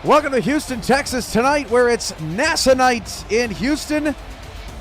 Welcome to Houston, Texas tonight, where it's NASA night in Houston,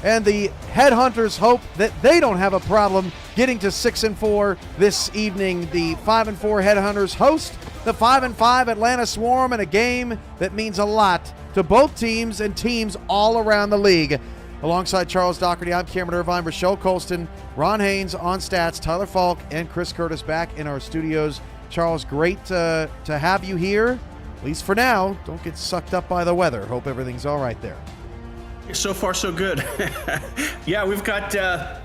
and the Headhunters hope that they don't have a problem getting to 6-4 this evening. The 5-4 Headhunters host the 5-5 Atlanta Swarm in a game that means a lot to both teams and teams all around the league. Alongside Charles Doherty, I'm Cameron Irvine, Rochelle Colston, Ron Haynes on stats, Tyler Falk, and Chris Curtis back in our studios. Charles, great to have you here. At least for now. Don't get sucked up by the weather. Hope everything's all right there. So far, so good. Yeah, we've got,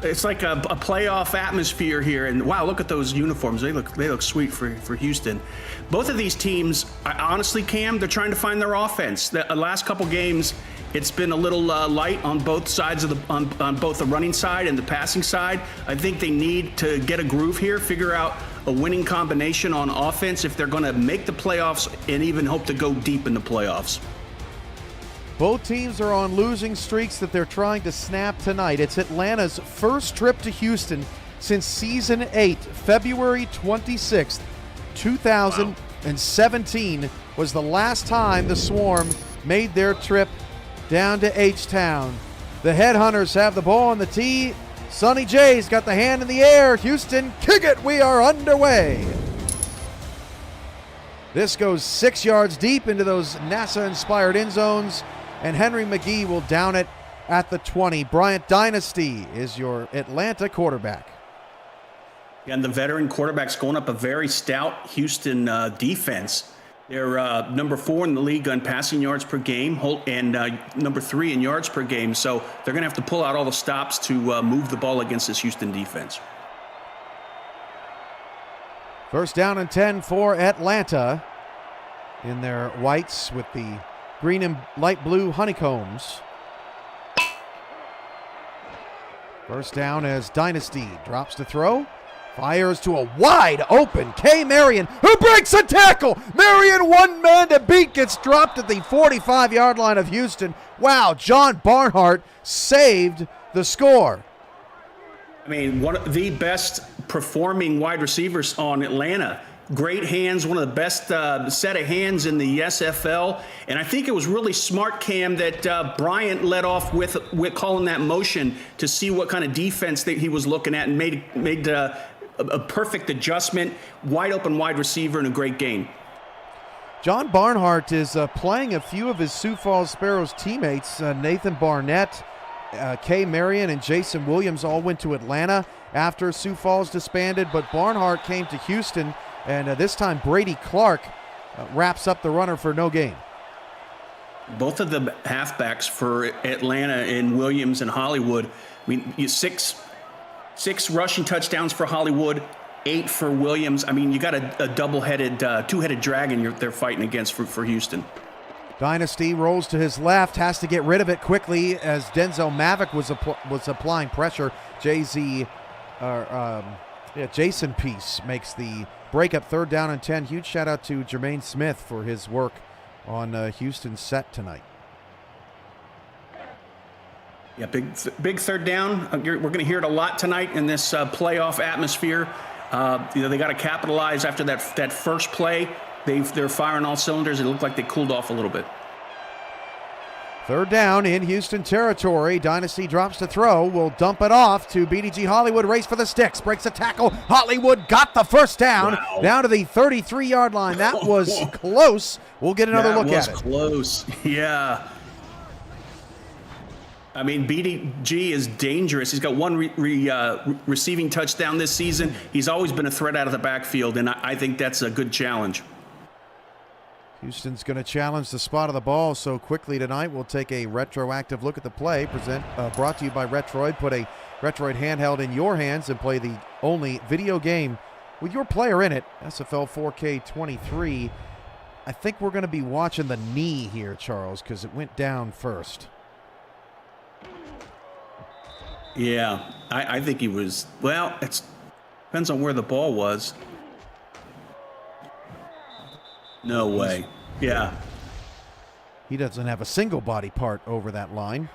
it's like a playoff atmosphere here. And wow, look at those uniforms. They look sweet for Houston. Both of these teams, honestly, Cam, they're trying to find their offense. The last couple games, it's been a little light on both sides of on both the running side and the passing side. I think they need to get a groove here, figure out a winning combination on offense if they're going to make the playoffs and even hope to go deep in the playoffs. Both teams are on losing streaks that they're trying to snap tonight. It's Atlanta's first trip to Houston since Season 8, February 26th, 2017 was the last time the Swarm made their trip down to H-Town. The Headhunters have the ball on the tee. Sonny J's got the hand in the air. Houston, kick it. We are underway. This goes 6 yards deep into those NASA-inspired end zones, and Henry McGee will down it at the 20. Bryant Dynasty is your Atlanta quarterback. And the veteran quarterback's going up a very stout Houston defense. They're number 4 in the league on passing yards per game and number 3 in yards per game. So they're going to have to pull out all the stops to move the ball against this Houston defense. First down and 10 for Atlanta in their whites with the green and light blue honeycombs. First down as Dynasty drops to throw. Fires to a wide open K. Marion, who breaks a tackle. Marion, one man to beat, gets dropped at the 45-yard line of Houston. Wow, John Barnhart saved the score. I mean, one of the best performing wide receivers on Atlanta. Great hands, one of the best set of hands in the SFL. And I think it was really smart, Cam, that Bryant led off with calling that motion to see what kind of defense that he was looking at, and made a perfect adjustment, wide open wide receiver, and a great game. John Barnhart is playing a few of his Sioux Falls Sparrows teammates. Nathan Barnett, Kay Marion, and Jason Williams all went to Atlanta after Sioux Falls disbanded, but Barnhart came to Houston, and this time Brady Clark wraps up the runner for no gain. Both of the halfbacks for Atlanta in Williams and Hollywood, I mean, six rushing touchdowns for Hollywood, 8 for Williams. I mean, you got a double-headed, two-headed dragon they're fighting against for Houston. Dynasty rolls to his left, has to get rid of it quickly as Denzel Mavick was applying pressure. Jason Peace makes the breakup. Third down and 10. Huge shout out to Jermaine Smith for his work on Houston's set tonight. Yeah, big third down. We're going to hear it a lot tonight in this playoff atmosphere. They got to capitalize after that first play. They're firing all cylinders. It looked like they cooled off a little bit. Third down in Houston territory. Dynasty drops to throw. Will dump it off to BDG Hollywood. Race for the sticks. Breaks a tackle. Hollywood got the first down. Wow. Down to the 33-yard line. That was close. We'll get another look at it. That was close. Yeah. I mean, BDG is dangerous. He's got one receiving touchdown this season. He's always been a threat out of the backfield, and I think that's a good challenge. Houston's going to challenge the spot of the ball so quickly tonight. We'll take a retroactive look at the play. Brought to you by Retroid. Put a Retroid handheld in your hands and play the only video game with your player in it. SFL 4K 23. I think we're going to be watching the knee here, Charles, because it went down first. Yeah, I think he was, well, it depends on where the ball was. No way. Yeah. He doesn't have a single body part over that line.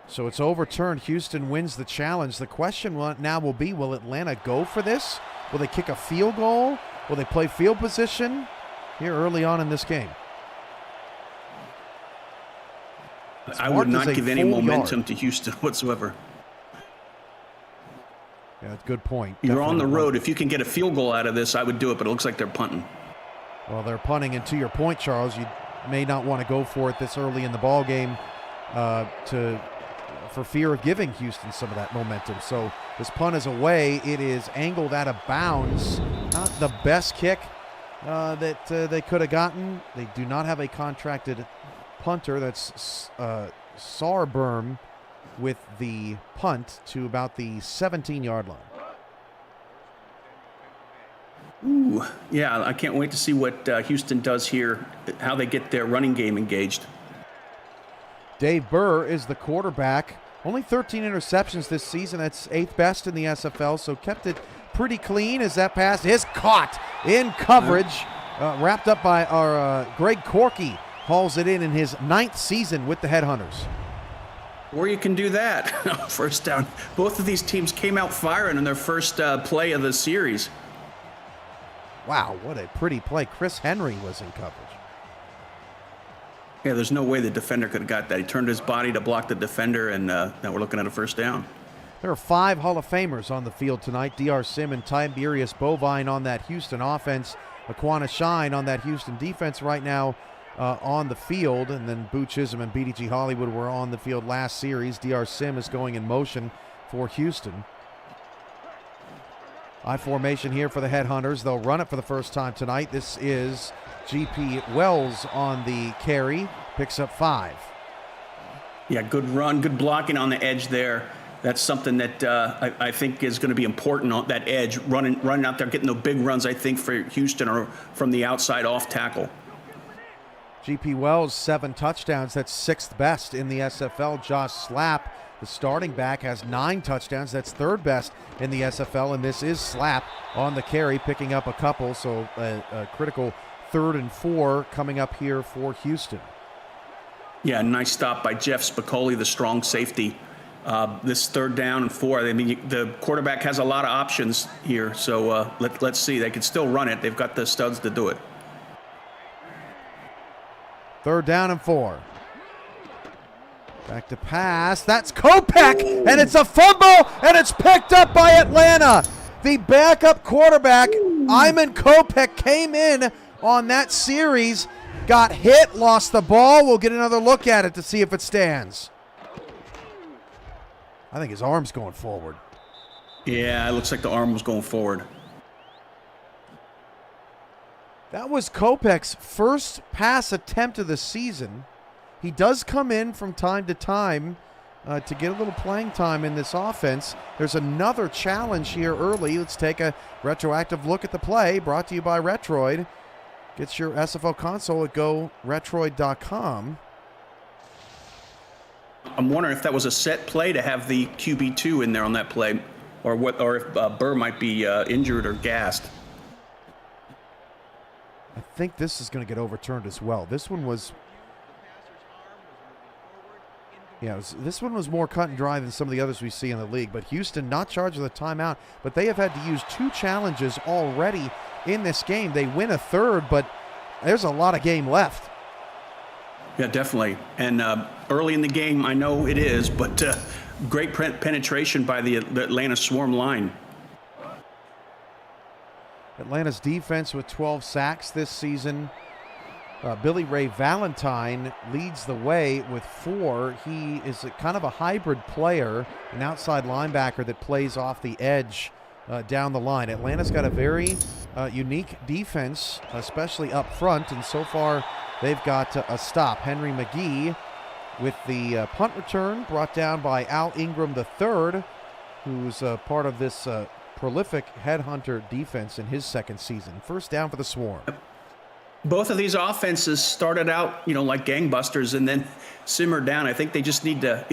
So it's overturned. Houston wins the challenge. The question now will be, will Atlanta go for this? Will they kick a field goal? Will they play field position? here early on in this game. I would not give any momentum to Houston whatsoever. Yeah, that's a good point. You're on the road. If you can get a field goal out of this, I would do it, but it looks like they're punting. Well, they're punting, and to your point, Charles, you may not want to go for it this early in the ball game for fear of giving Houston some of that momentum. So this punt is away. It is angled out of bounds. Not the best kick that they could have gotten. They do not have a contracted punter. That's Sarberm with the punt to about the 17-yard line. Ooh, yeah, I can't wait to see what Houston does here, how they get their running game engaged. Dave Burr is the quarterback. Only 13 interceptions this season. That's 8th best in the SFL, so kept it pretty clean as that pass is caught in coverage. Wrapped up by our Greg Corky. Hauls it in his 9th season with the Headhunters. Or you can do that. First down. Both of these teams came out firing in their first play of the series. Wow, what a pretty play. Chris Henry was in coverage. Yeah, there's no way the defender could have got that. He turned his body to block the defender, and now we're looking at a first down. There are 5 Hall of Famers on the field tonight. D.R. Sim and Tiberius Bovine on that Houston offense. Aquana Shine on that Houston defense right now on the field. And then Boo Chisholm and BDG Hollywood were on the field last series. D.R. Sim is going in motion for Houston. I formation here for the Headhunters. They'll run it for the first time tonight. This is G.P. Wells on the carry. Picks up 5. Yeah, good run, good blocking on the edge there. That's something that I think is going to be important on that edge, running out there, getting the big runs, I think, for Houston or from the outside off tackle. G.P. Wells, 7 touchdowns. That's 6th best in the SFL. Josh Slapp, the starting back, has 9 touchdowns. That's 3rd best in the SFL, and this is Slapp on the carry, picking up a couple. So a critical 3rd and 4 coming up here for Houston. Yeah, nice stop by Jeff Spicoli, the strong safety. This 3rd down and 4, I mean, the quarterback has a lot of options here, so let's see. They can still run it. They've got the studs to do it. 3rd down and 4. Back to pass. That's Kopech, and it's a fumble, and it's picked up by Atlanta. The backup quarterback, Iman Kopech, came in on that series, got hit, lost the ball. We'll get another look at it to see if it stands. I think his arm's going forward. Yeah, it looks like the arm was going forward. That was Kopech's first pass attempt of the season. He does come in from time to time to get a little playing time in this offense. There's another challenge here early. Let's take a retroactive look at the play, brought to you by Retroid. Get your SFL console at GoRetroid.com. I'm wondering if that was a set play to have the QB2 in there on that play, or if Burr might be injured or gassed. I think this is going to get overturned as well. This one was, this one was more cut and dry than some of the others we see in the league. But Houston not charged with a timeout, but they have had to use 2 challenges already in this game. They win a 3rd, but there's a lot of game left. Yeah, definitely. And early in the game, I know it is, but great penetration by the Atlanta Swarm line. Atlanta's defense with 12 sacks this season. Billy Ray Valentine leads the way with 4. He is kind of a hybrid player, an outside linebacker that plays off the edge down the line. Atlanta's got a very unique defense, especially up front, and so far they've got a stop. Henry McGee with the punt return brought down by Al Ingram III, who's part of this prolific headhunter defense in his 2nd season. First down for the Swarm. Both of these offenses started out, like gangbusters and then simmered down. I think they just need to,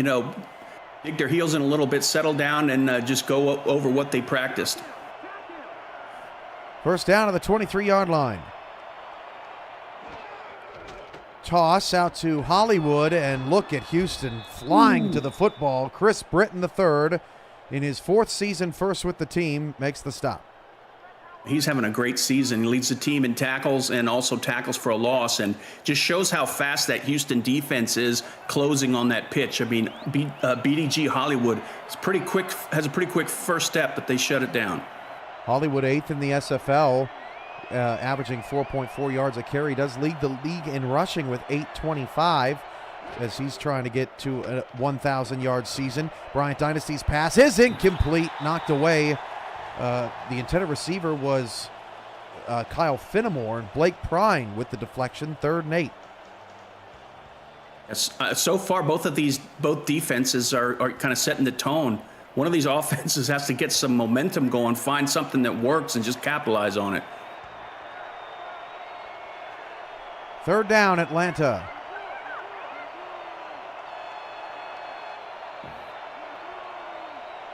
dig their heels in a little bit, settle down, and just go over what they practiced. First down at the 23-yard line. Toss out to Hollywood, and look at Houston flying to the football. Chris Britton III, in his 4th season, first with the team, makes the stop. He's having a great season. He leads the team in tackles and also tackles for a loss, and just shows how fast that Houston defense is closing on that pitch. I mean, BDG Hollywood is pretty quick, has a pretty quick first step, but they shut it down. Hollywood 8th in the SFL, averaging 4.4 yards a carry. Does lead the league in rushing with 825 as he's trying to get to a 1,000-yard season. Bryant Dynasty's pass is incomplete, knocked away. The intended receiver was Kyle Finnemore, and Blake Prine with the deflection, 3rd and 8. Yes, so far, both defenses are kind of setting the tone. One of these offenses has to get some momentum going, find something that works, and just capitalize on it. 3rd down, Atlanta.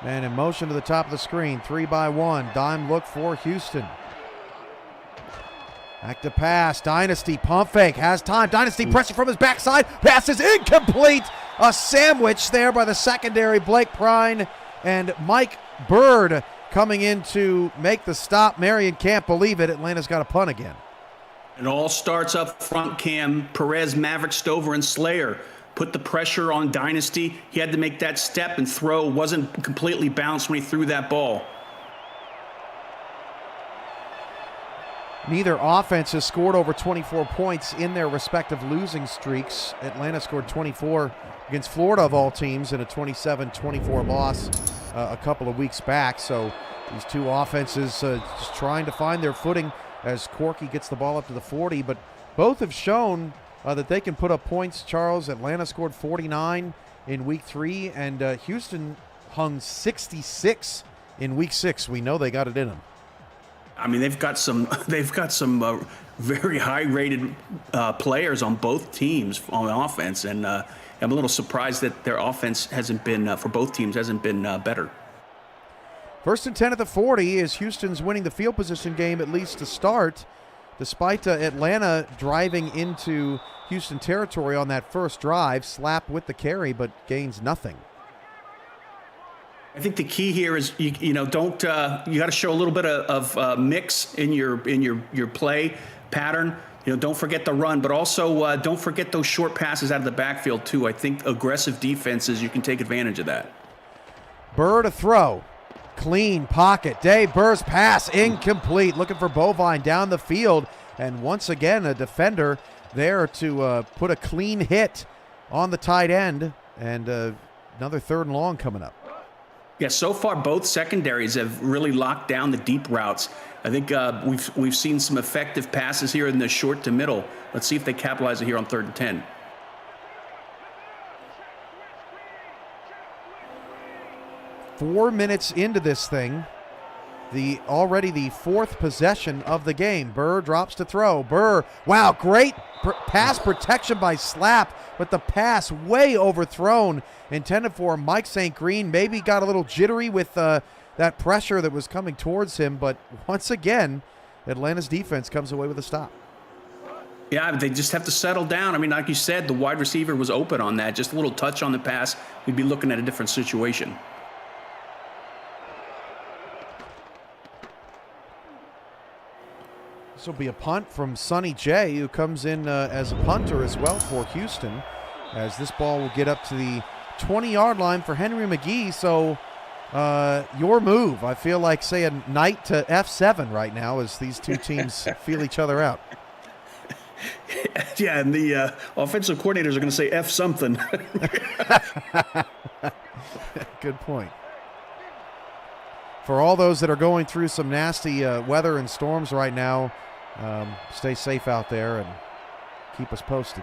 And in motion to the top of the screen, 3-by-1. Dime look for Houston. Back to pass. Dynasty, pump fake, has time. Dynasty pressure from his backside. Pass is incomplete. A sandwich there by the secondary. Blake Prine and Mike Bird coming in to make the stop. Marion can't believe it. Atlanta's got a punt again. It all starts up front, Cam. Perez, Maverick, Stover, and Slayer put the pressure on Dynasty. He had to make that step and throw. Wasn't completely balanced when he threw that ball. Neither offense has scored over 24 points in their respective losing streaks. Atlanta scored 24 against Florida, of all teams, in a 27-24 loss a couple of weeks back. So these two offenses just trying to find their footing as Corky gets the ball up to the 40. But both have shown that they can put up points. Charles, Atlanta scored 49 in week 3, and Houston hung 66 in week 6. We know they got it in them. I mean, they've got some very high-rated players on both teams on offense, and I'm a little surprised that their offense hasn't been for both teams hasn't been better. 1st and 10 at the 40 is Houston's winning the field position game, at least to start, despite Atlanta driving into Houston territory on that first drive. Slap with the carry, but gains nothing. I think the key here is you got to show a little bit of mix in your play pattern. Don't forget the run, but also don't forget those short passes out of the backfield too. I think aggressive defenses, you can take advantage of that. Burr to throw. Clean pocket. Dave Burr's pass incomplete. Looking for Bovine down the field. And once again, a defender there to put a clean hit on the tight end. And another 3rd and long coming up. Yeah, so far both secondaries have really locked down the deep routes. I think we've seen some effective passes here in the short to middle. Let's see if they capitalize it here on 3rd and 10. Four minutes into this thing, already the 4th possession of the game. Burr drops to throw. Burr, wow, great pass protection by Slap, but the pass way overthrown, intended for Mike St. Green. Maybe got a little jittery with that pressure that was coming towards him, but once again, Atlanta's defense comes away with a stop. Yeah, they just have to settle down. I mean, like you said, the wide receiver was open on that. Just a little touch on the pass, we'd be looking at a different situation. This will be a punt from Sonny J, who comes in as a punter as well for Houston, as this ball will get up to the 20-yard line for Henry McGee. So your move, I feel like saying knight to F7 right now as these two teams feel each other out. Yeah, and the offensive coordinators are going to say F something. Good point. For all those that are going through some nasty weather and storms right now, stay safe out there and keep us posted.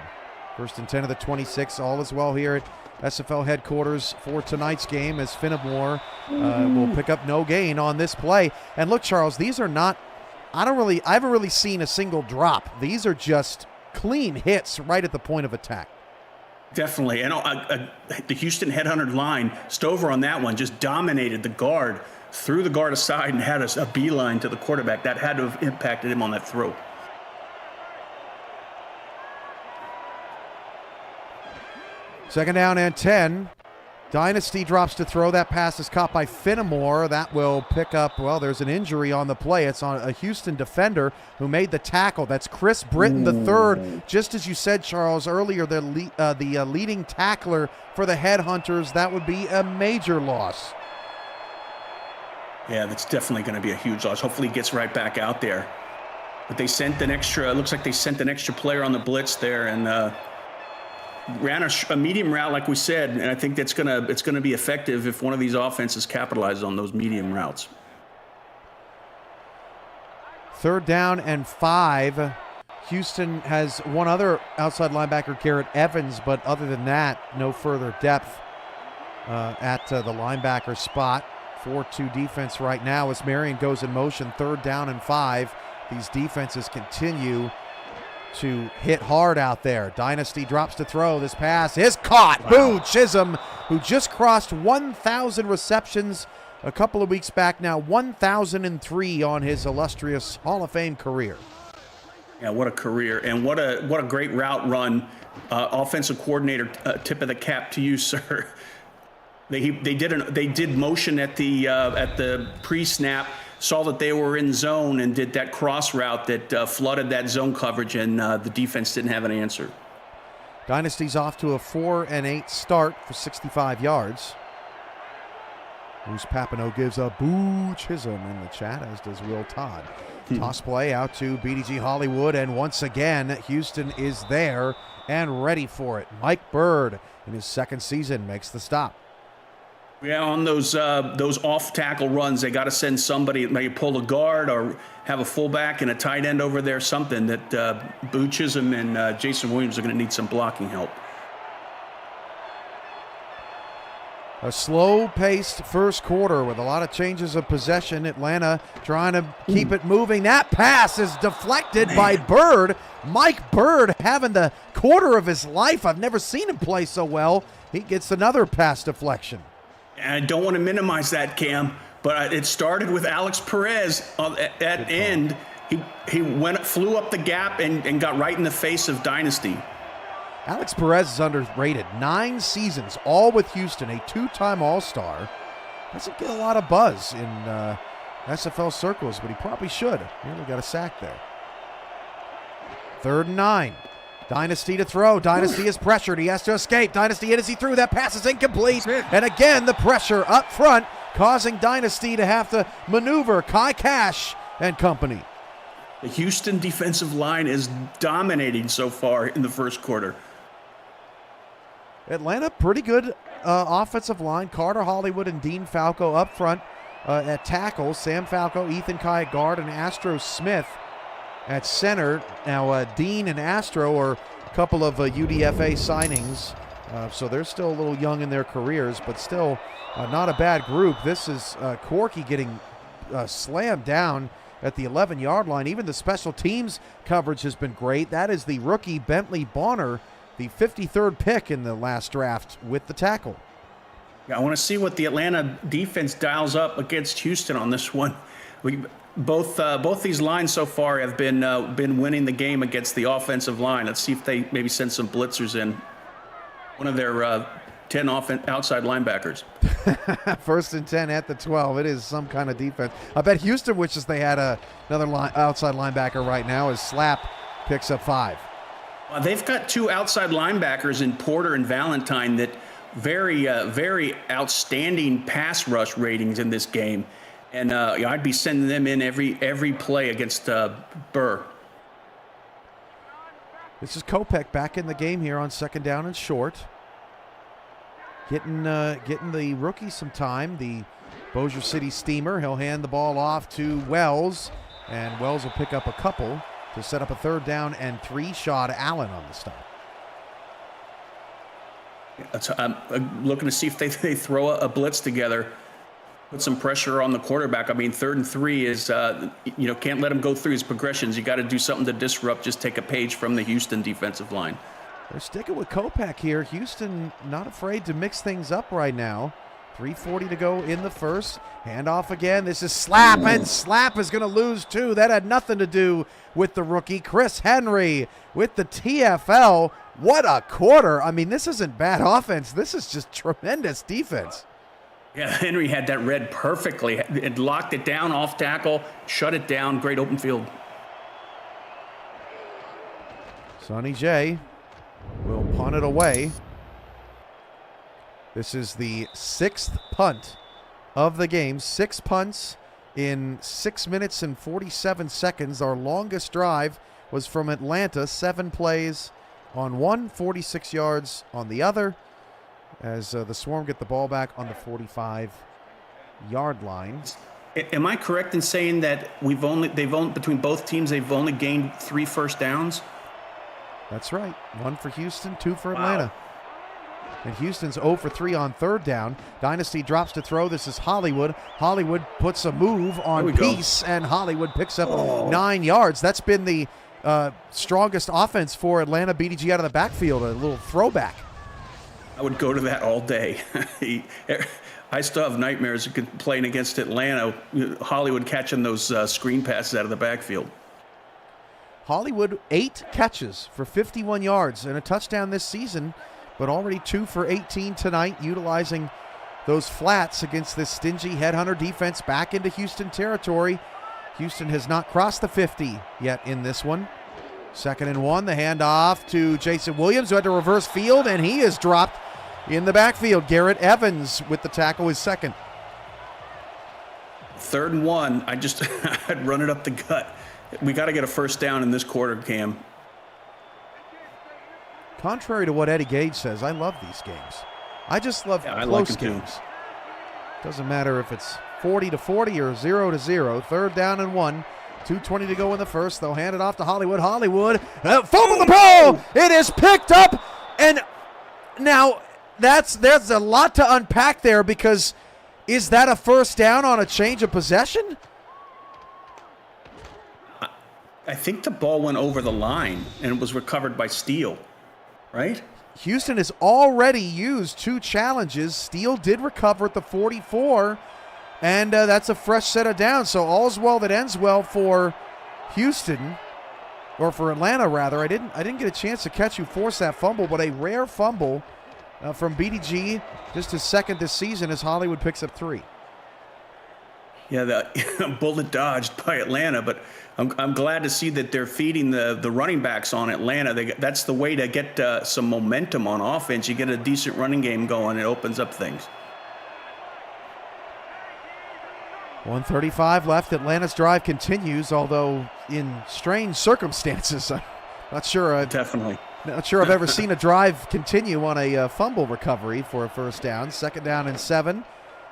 1st and 10 of the 26. All is well here at SFL headquarters for tonight's game, as Finnemore will pick up no gain on this play. And look, Charles, these are not – I haven't really seen a single drop. These are just clean hits right at the point of attack. Definitely. And the Houston headhunter line, Stover on that one just dominated the guard, threw the guard aside and had a beeline to the quarterback. That had to have impacted him on that throw. Second down and 10. Dynasty drops to throw. That pass is caught by Finnemore. That will pick up, well, there's an injury on the play. It's on a Houston defender who made the tackle. That's Chris Britton, the third. Just as you said, Charles, earlier, the leading tackler for the Headhunters. That would be a major loss. Yeah, that's definitely going to be a huge loss. Hopefully he gets right back out there. But they sent an extra, looks like they sent an extra player on the blitz there and ran a medium route, like we said, and I think it's gonna be effective if one of these offenses capitalizes on those medium routes. 3rd down and 5. Houston has one other outside linebacker, Garrett Evans, but other than that, no further depth at the linebacker spot. 4-2 defense right now as Marion goes in motion. 3rd down and 5. These defenses continue to hit hard out there. Dynasty drops to throw. This pass is caught. Wow. Boo Chisholm, who just crossed 1,000 receptions a couple of weeks back now, 1,003 on his illustrious Hall of Fame career. Yeah, what a career, and what a great route run. Offensive coordinator, tip of the cap to you, sir. They did motion at the pre-snap, saw that they were in zone and did that cross route that flooded that zone coverage, and the defense didn't have an answer. Dynasty's off to a 4-8 start for 65 yards. Bruce Papineau gives a boo Chisholm in the chat, as does Will Todd. Toss play out to BDG Hollywood, and once again, Houston is there and ready for it. Mike Bird, in his 2nd season, makes the stop. Yeah, on those off-tackle runs, they got to send somebody, maybe pull a guard or have a fullback and a tight end over there, something that Boo Chisholm and Jason Williams are going to need some blocking help. A slow-paced first quarter with a lot of changes of possession. Atlanta trying to keep it moving. That pass is deflected by Bird. Mike Bird having the quarter of his life. I've never seen him play so well. He gets another pass deflection. And I don't want to minimize that, Cam, but it started with Alex Perez at end. He flew up the gap and got right in the face of Dynasty. Alex Perez is underrated. 9 seasons, all with Houston, a 2-time All-Star. Doesn't get a lot of buzz in SFL circles, but he probably should. Nearly got a sack there. 3rd and 9. Dynasty to throw. Dynasty is pressured. He has to escape. Dynasty in as he threw. That pass is incomplete. And again, the pressure up front, causing Dynasty to have to maneuver. Kai Cash and company. The Houston defensive line is dominating so far in the first quarter. Atlanta, pretty good offensive line. Carter Hollywood and Dean Falco up front at tackle. Sam Falco, Ethan Kai at guard, and Astro Smith at center. Now, Dean and Astro are a couple of UDFA signings, so they're still a little young in their careers, but still not a bad group. This is Corky getting slammed down at the 11-yard line. Even the special teams coverage has been great. That is the rookie Bentley Bonner, the 53rd pick in the last draft, with the tackle. Yeah, I want to see what the Atlanta defense dials up against Houston on this one. Both these lines so far have been winning the game against the offensive line. Let's see if they maybe send some blitzers in. One of their 10 outside linebackers. 1st and 10 at the 12. It is some kind of defense. I bet Houston wishes they had another outside linebacker right now, as Slap picks up 5. They've got 2 outside linebackers in Porter and Valentine that very outstanding pass rush ratings in this game. And I'd be sending them in every play against Burr. This is Kopech back in the game here on 2nd down and short. Getting the rookie some time, the Bossier City Steamer. He'll hand the ball off to Wells, and Wells will pick up a couple to set up a 3rd down and 3. Shad Allen on the stop. I'm looking to see if they throw a blitz together, put some pressure on the quarterback. I mean, 3rd and 3 is, can't let him go through his progressions. You got to do something to disrupt, just take a page from the Houston defensive line. They're sticking with Kopech here. Houston not afraid to mix things up right now. 3:40 to go in the first. Handoff again. This is Slap, and Slap is going to lose too. That had nothing to do with the rookie. Chris Henry with the TFL. What a quarter. I mean, this isn't bad offense. This is just tremendous defense. Yeah, Henry had that read perfectly. It locked it down off tackle, shut it down. Great open field. Sonny J will punt it away. This is the 6th punt of the game. 6 punts in 6 minutes and 47 seconds. Our longest drive was from Atlanta. 7 plays on one, 46 yards on the other, as the Swarm get the ball back on the 45-yard line. Am I correct in saying that between both teams they've only gained 3 first downs? That's right. 1 for Houston, 2 for Atlanta. Wow. And Houston's 0 for 3 on 3rd down. Dynasty drops to throw. This is Hollywood. Hollywood puts a move on Peace, and Hollywood picks up 9 yards. That's been the strongest offense for Atlanta. BDG out of the backfield, a little throwback. I would go to that all day. I still have nightmares playing against Atlanta. Hollywood catching those screen passes out of the backfield. Hollywood, 8 catches for 51 yards and a touchdown this season, but already 2 for 18 tonight, utilizing those flats against this stingy headhunter defense back into Houston territory. Houston has not crossed the 50 yet in this one. 2nd and 1, the handoff to Jason Williams, who had to reverse field, and he is dropped in the backfield. Garrett Evans with the tackle, his 2nd. 3rd and 1, I'd run it up the gut. We got to get a first down in this quarter, Cam. Contrary to what Eddie Gage says, I love these games. I just love close games. Doesn't matter if it's 40-40 or 0-0. 3rd down and 1. 2:20 to go in the first. They'll hand it off to Hollywood. Hollywood, fumble the ball. It is picked up, and now there's a lot to unpack there, because is that a first down on a change of possession? I think the ball went over the line and it was recovered by Steele, right? Houston has already used 2 challenges. Steele did recover at the 44, and that's a fresh set of downs. So all's well that ends well for Houston, or for Atlanta rather. I didn't get a chance to catch who forced that fumble, but a rare fumble from BDG, just his 2nd this season, as Hollywood picks up 3. Yeah, the bullet dodged by Atlanta, but I'm glad to see that they're feeding the running backs on Atlanta. That's the way to get some momentum on offense. You get a decent running game going, it opens up things. 1:35 left. Atlanta's drive continues, although in strange circumstances. I'm not sure. Definitely. Not sure I've ever seen a drive continue on a fumble recovery for a first down. 2nd down and 7.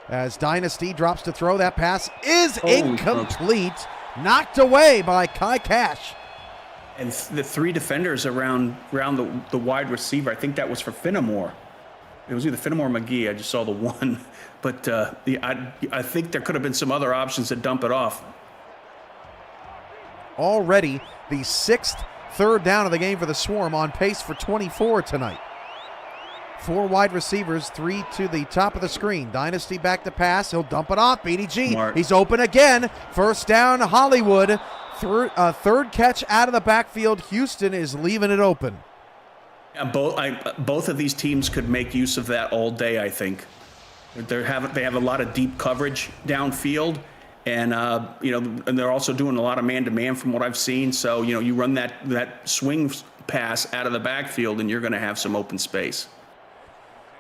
As Dynasty drops to throw, that pass is incomplete. Knocked away by Kai Cash. And the 3 defenders around the wide receiver, I think that was for Finnemore. It was either Finnemore or McGee. I just saw the one. But I think there could have been some other options to dump it off. Already the 6th 3rd down of the game for the Swarm, on pace for 24 tonight. 4 wide receivers, 3 to the top of the screen. Dynasty back to pass. He'll dump it off. BDG, Smart. He's open again. First down, Hollywood. 3rd catch out of the backfield. Houston is leaving it open. Yeah, both of these teams could make use of that all day, I think. They have a lot of deep coverage downfield, and and they're also doing a lot of man-to-man from what I've seen. So you run that swing pass out of the backfield, and you're going to have some open space.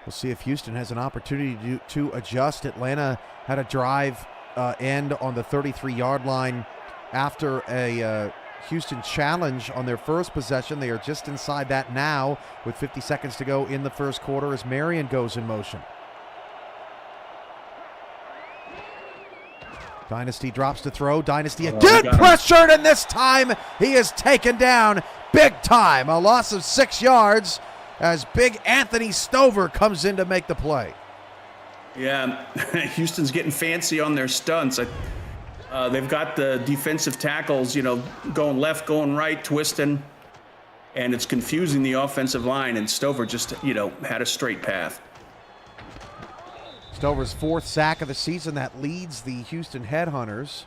We'll see if Houston has an opportunity to adjust. Atlanta had a drive end on the 33-yard line after a Houston challenge on their first possession. They are just inside that now with 50 seconds to go in the first quarter as Marion goes in motion. Dynasty drops to throw. Dynasty again pressured, and this time he is taken down big time. A loss of 6 yards as big Anthony Stover comes in to make the play. Yeah, Houston's getting fancy on their stunts. They've got the defensive tackles, going left, going right, twisting, and it's confusing the offensive line, and Stover just, had a straight path. Stover's 4th sack of the season. That leads the Houston Headhunters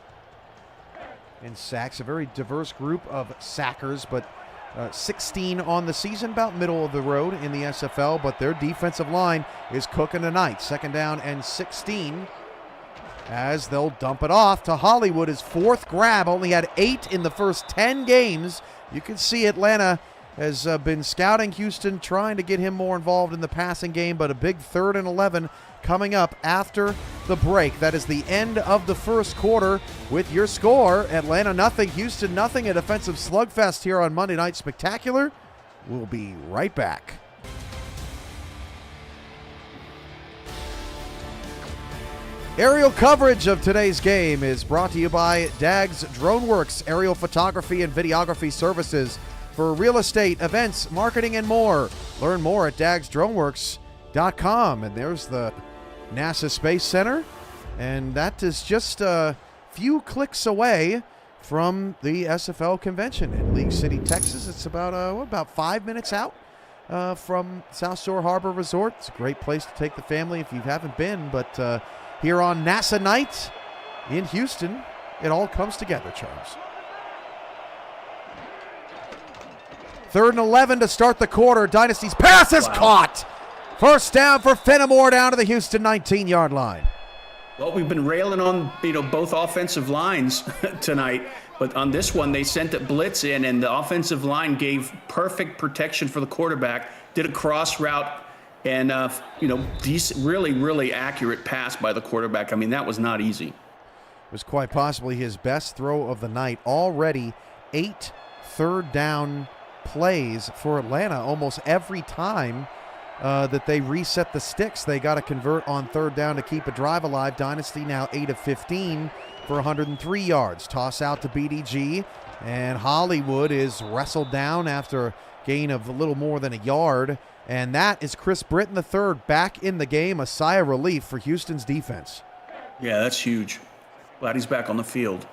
in sacks. A very diverse group of sackers, but 16 on the season, about middle of the road in the SFL, but their defensive line is cooking tonight. 2nd down and 16 as they'll dump it off to Hollywood. His 4th grab, only had 8 in the first 10 games. You can see Atlanta has been scouting Houston, trying to get him more involved in the passing game, but a big 3rd and 11 coming up after the break. That is the end of the first quarter with your score. Atlanta nothing, Houston nothing. A defensive slugfest here on Monday Night Spectacular. We'll be right back. Aerial coverage of today's game is brought to you by Dag's DroneWorks, aerial photography and videography services for real estate, events, marketing, and more. Learn more at dagsdroneworks.com. And there's the NASA Space Center, and that is just a few clicks away from the SFL convention in League City, Texas. It's about 5 minutes out from South Shore Harbor Resort. It's a great place to take the family if you haven't been, but here on NASA night in Houston, it all comes together, Charles. 3rd and 11 to start the quarter. Dynasty's pass is caught. First down for Fenimore down to the Houston 19-yard line. Well, we've been railing on, both offensive lines tonight, but on this one, they sent a blitz in, and the offensive line gave perfect protection for the quarterback, did a cross route, and, really, really accurate pass by the quarterback. I mean, that was not easy. It was quite possibly his best throw of the night. Already 8 third down plays for Atlanta. Almost every time that they reset the sticks, they got to convert on 3rd down to keep a drive alive. Dynasty now 8 of 15 for 103 yards. Toss out to BDG, and Hollywood is wrestled down after a gain of a little more than a yard. And that is Chris Britton III back in the game. A sigh of relief for Houston's defense. Yeah, that's huge. Glad he's back on the field.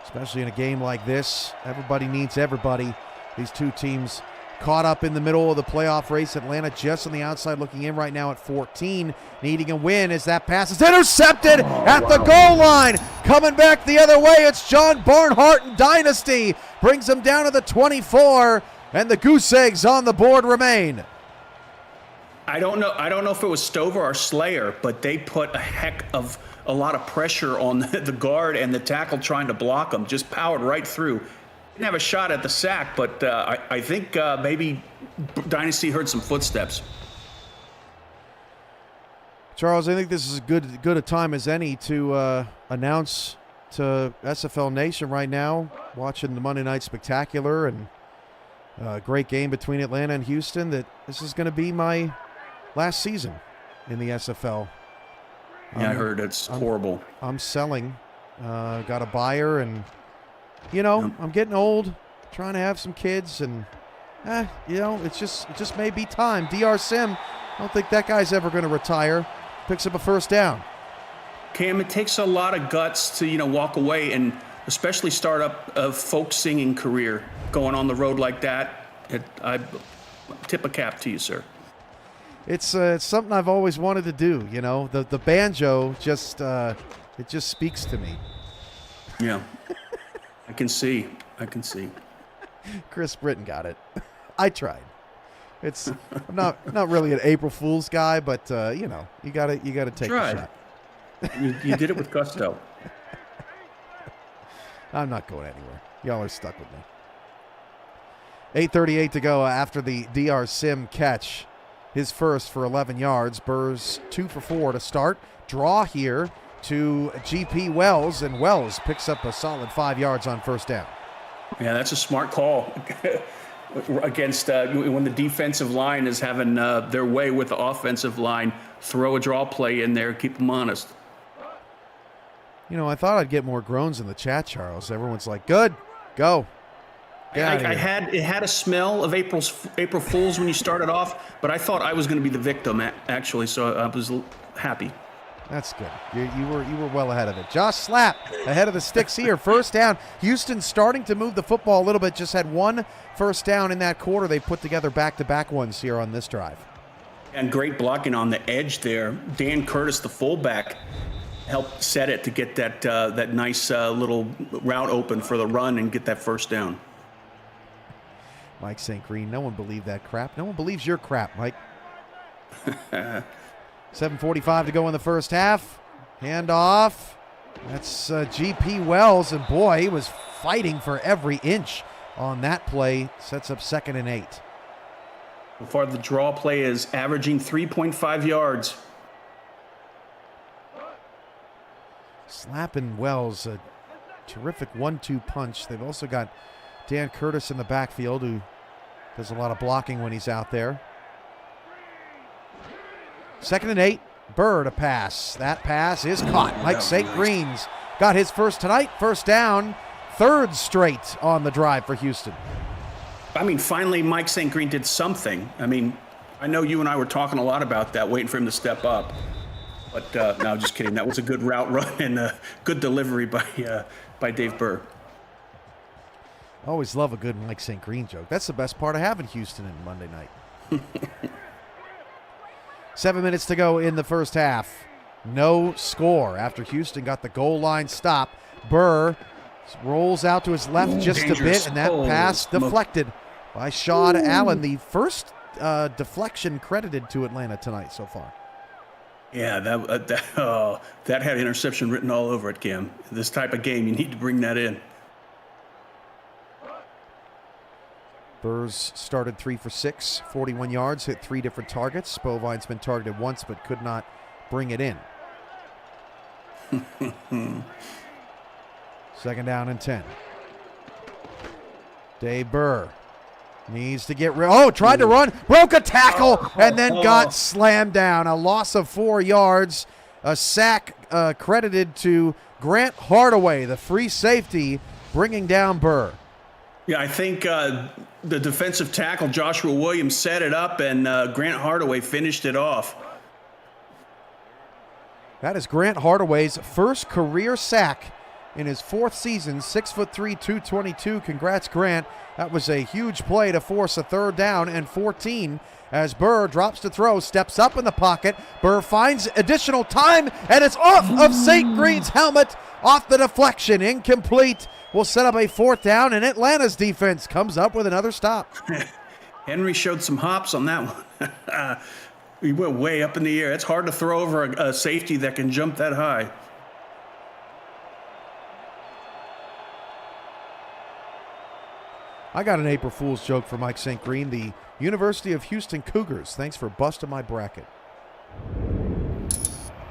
Especially in a game like this, everybody needs everybody. These two teams caught up in the middle of the playoff race. Atlanta just on the outside looking in right now at 14, needing a win as that pass is intercepted at the goal line. Coming back the other way, it's John Barnhart and Dynasty. Brings them down to the 24, and the Goose Eggs on the board remain. I don't know if it was Stover or Slayer, but they put a lot of pressure on the guard and the tackle trying to block them. Just powered right through. Didn't have a shot at the sack, but I think maybe Dynasty heard some footsteps. Charles, I think this is as good a time as any to announce to SFL Nation right now, watching the Monday Night Spectacular and a great game between Atlanta and Houston, that this is going to be my last season in the SFL. Yeah, I heard it's horrible. I'm selling. Got a buyer, and I'm getting old, trying to have some kids, and it just may be time. DR Sim, I don't think that guy's ever going to retire. Picks up a first down. Cam, it takes a lot of guts to walk away, and especially start up a folk singing career going on the road like that. I tip a cap to you, sir. It's something I've always wanted to do. The banjo just speaks to me. Yeah, I can see. Chris Britton got it. I tried. I'm not really an April Fool's guy, but you gotta take a shot. You did it with gusto. I'm not going anywhere. Y'all are stuck with me. 8:38 to go after the DR Sim catch. His first for 11 yards. Burrs 2 for 4 to start. Draw here to GP Wells, and Wells picks up a solid 5 yards on first down. Yeah, that's a smart call against when the defensive line is having their way with the offensive line. Throw a draw play in there, keep them honest. I thought I'd get more groans in the chat, Charles. Everyone's like, good, go. It had a smell of April Fools when you started off, but I thought I was going to be the victim, actually, so I was happy. That's good. You were well ahead of it. Josh Slapp ahead of the sticks here. First down. Houston starting to move the football a little bit. Just had one first down in that quarter. They put together back-to-back ones here on this drive. And great blocking on the edge there. Dan Curtis, the fullback, helped set it to get that nice little route open for the run and get that first down. Mike St. Green, no one believed that crap. No one believes your crap, Mike. 7:45 to go in the first half. Handoff. That's G.P. Wells, and boy, he was fighting for every inch on that play. Sets up 2nd and 8. So far, the draw play is averaging 3.5 yards. Slapping Wells, a terrific 1-2 punch. They've also got Dan Curtis in the backfield, who does a lot of blocking when he's out there. 2nd and 8. Burr to pass. That pass is caught. Mike St. Green's got his first tonight. First down. 3rd straight on the drive for Houston. I mean, finally, Mike St. Green did something. I mean, I know you and I were talking a lot about that, waiting for him to step up. But no, just kidding. That was a good route run and a good delivery by Dave Burr. Always love a good Mike St. Green joke. That's the best part of having Houston in Monday night. 7 minutes to go in the first half. No score after Houston got the goal line stop. Burr rolls out to his left just a bit, and that pass deflected by Sean Allen. The first deflection credited to Atlanta tonight so far. Yeah, that had interception written all over it, Cam. This type of game, you need to bring that in. Burrs started 3 for 6, 41 yards, hit 3 different targets. Bovine's been targeted once but could not bring it in. 2nd down and 10. Dave Burr needs to get tried to run, broke a tackle, and then got slammed down. A loss of 4 yards. A sack credited to Grant Hardaway, the free safety, bringing down Burr. Yeah, I think the defensive tackle, Joshua Williams, set it up, and Grant Hardaway finished it off. That is Grant Hardaway's first career sack in his 4th season, 6'3", 222. Congrats, Grant. That was a huge play to force a 3rd down and 14 as Burr drops to throw, steps up in the pocket. Burr finds additional time, and it's off of St. Green's helmet, off the deflection, incomplete. Will set up a 4th down, and Atlanta's defense comes up with another stop. Henry showed some hops on that one. He went way up in the air. It's hard to throw over a safety that can jump that high. I got an April Fool's joke for Mike St. Green. The University of Houston Cougars, thanks for busting my bracket.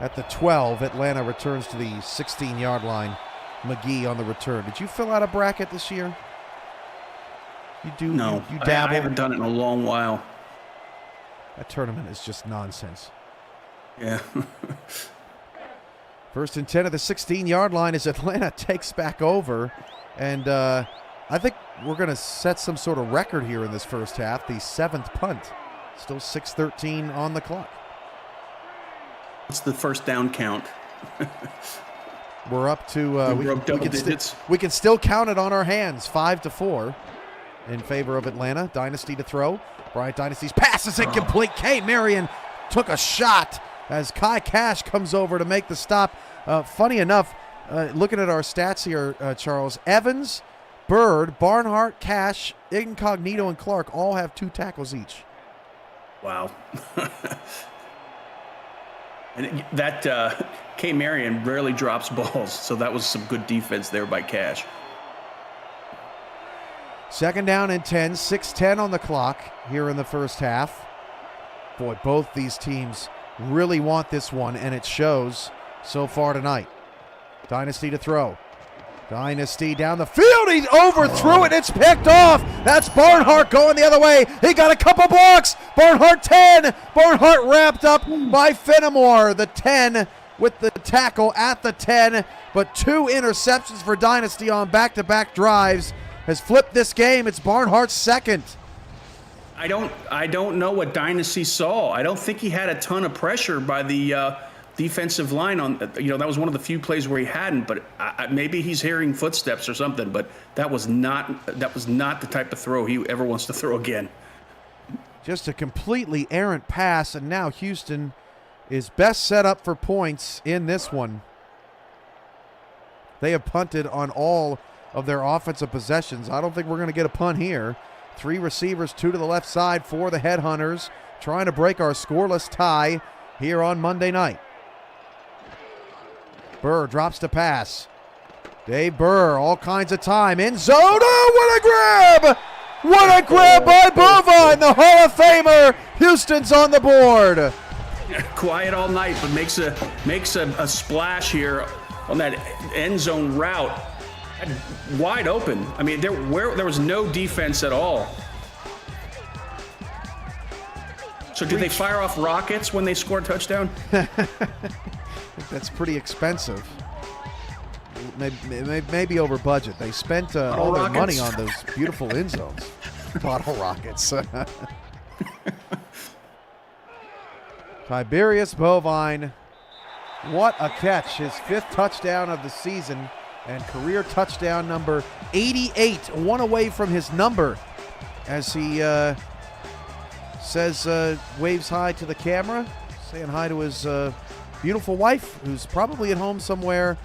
At the 12, Atlanta returns to the 16-yard line. McGee on the return. Did you fill out a bracket this year? You do? No. You dabble? I haven't done it in a long while. That tournament is just nonsense. Yeah. 1st and 10 at the 16-yard line as Atlanta takes back over. And I think we're going to set some sort of record here in this first half. The 7th punt. Still 6:13 on the clock. It's the first down count. We're up to double digits. We can still count it on our hands. 5-4 in favor of Atlanta. Dynasty to throw. Bryant Dynasty's pass is incomplete. K. Marion took a shot as Kai Cash comes over to make the stop. Funny enough, looking at our stats here, Charles, Evans, Bird, Barnhart, Cash, Incognito, and Clark all have 2 tackles each. Wow. And that K. Marion rarely drops balls, so that was some good defense there by Cash. 2nd down and 10, 6:10 on the clock here in the first half. Boy, both these teams really want this one, and it shows so far tonight. Dynasty to throw. Dynasty down the field. He overthrew it. It's picked off. That's Barnhart going the other way. He got a couple blocks. Barnhart 10. Barnhart wrapped up by Fenimore. The 10 with the tackle at the 10. But 2 interceptions for Dynasty on back-to-back drives has flipped this game. It's Barnhart's 2nd. I don't know what Dynasty saw. I don't think he had a ton of pressure by the defensive line on. That was one of the few plays where he hadn't. But maybe he's hearing footsteps or something. But that was not the type of throw he ever wants to throw again. Just a completely errant pass, and now Houston is best set up for points in this one. They have punted on all of their offensive possessions. I don't think we're going to get a punt here. 3 receivers, 2 to the left side for the Headhunters, trying to break our scoreless tie here on Monday night. Burr drops to pass. Dave Burr, all kinds of time. In zone. Oh, what a grab! What a grab by Bovine, the Hall of Famer. Houston's on the board. Quiet all night, but makes a splash here on that end zone route. Wide open. I mean, there was no defense at all. So did they fire off rockets when they scored a touchdown? That's pretty expensive. Maybe over budget. They spent all their money on those beautiful end zones. Bottle rockets. Tiberius Bovine. What a catch. His 5th touchdown of the season and career touchdown number 88. One away from his number as he waves hi to the camera, saying hi to his beautiful wife, who's probably at home somewhere,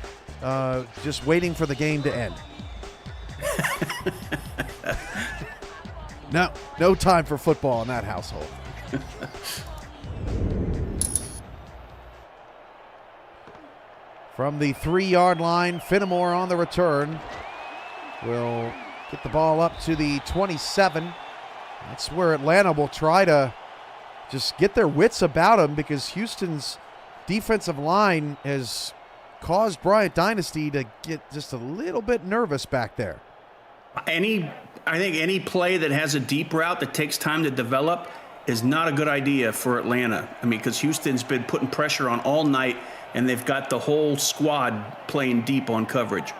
just waiting for the game to end. No time for football in that household. From the 3-yard line, Finnemore on the return will get the ball up to the 27. That's where Atlanta will try to just get their wits about them, because Houston's defensive line has caused Bryant Dynasty to get just a little bit nervous back there. I think any play that has a deep route that takes time to develop is not a good idea for Atlanta. I mean, because Houston's been putting pressure on all night, and they've got the whole squad playing deep on coverage.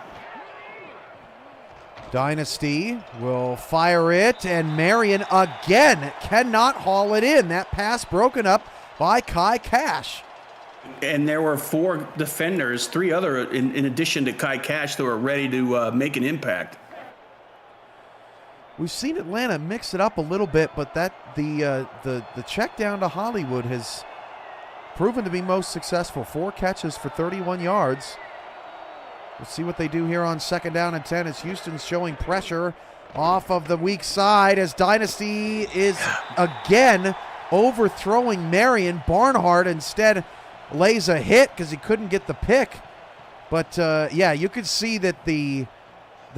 Dynasty will fire it, and Marion again cannot haul it in. That pass broken up by Kai Cash. And there were 4 defenders, 3 other in addition to Kai Cash, that were ready to make an impact. We've seen Atlanta mix it up a little bit, but the check down to Hollywood has proven to be most successful. 4 catches for 31 yards. We'll see what they do here on 2nd down and 10 as Houston's showing pressure off of the weak side as Dynasty is again overthrowing Marion. Barnhart instead lays a hit because he couldn't get the pick. But, yeah, you could see that the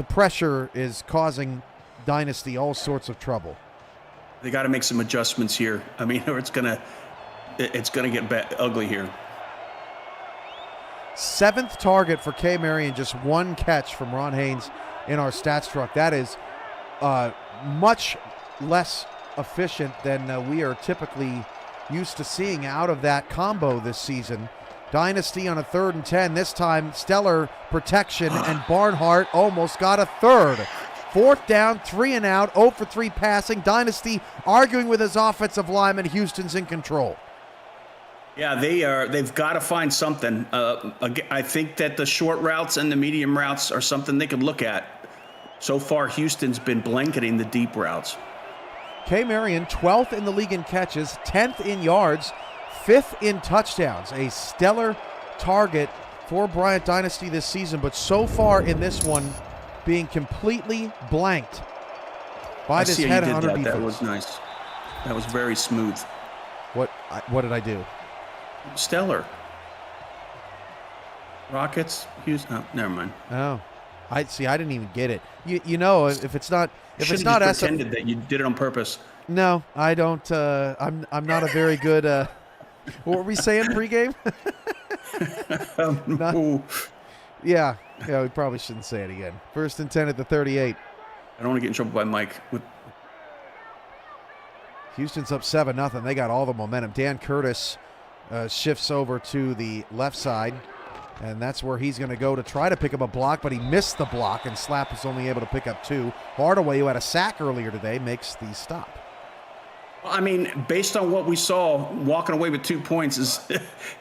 pressure is causing Dynasty all sorts of trouble. They got to make some adjustments here. I mean, or it's gonna get ugly here. 7th target for K. Marion, just 1 catch from Ron Haynes in our stats truck. That is much less efficient than we are typically used to seeing out of that combo this season. Dynasty on a 3rd and 10. This time, stellar protection, and Barnhart almost got a 3rd. 4th down, 3 and out, 0 for 3 passing. Dynasty arguing with his offensive lineman. Houston's in control. Yeah, they've got to find something. I think that the short routes and the medium routes are something they could look at. So far, Houston's been blanketing the deep routes. K. Marion, 12th in the league in catches, 10th in yards, 5th in touchdowns. A stellar target for Bryant Dynasty this season, but so far in this one, being completely blanked by this headhunter defense. That was nice. That was very smooth. What did I do? Stellar. Rockets. Houston. Oh, never mind. Oh, I didn't even get it. You know, if it's not SFL, pretended that you did it on purpose. No, I don't. I'm not a very good. What were we saying pregame? Yeah, we probably shouldn't say it again. 1st and 10 at the 38. I don't want to get in trouble by Mike. Houston's up 7-0. They got all the momentum. Dan Curtis shifts over to the left side, and that's where he's going to go to try to pick up a block, but he missed the block, and Slap was only able to pick up 2. Hardaway, who had a sack earlier today, makes the stop. I mean, based on what we saw, walking away with 2 points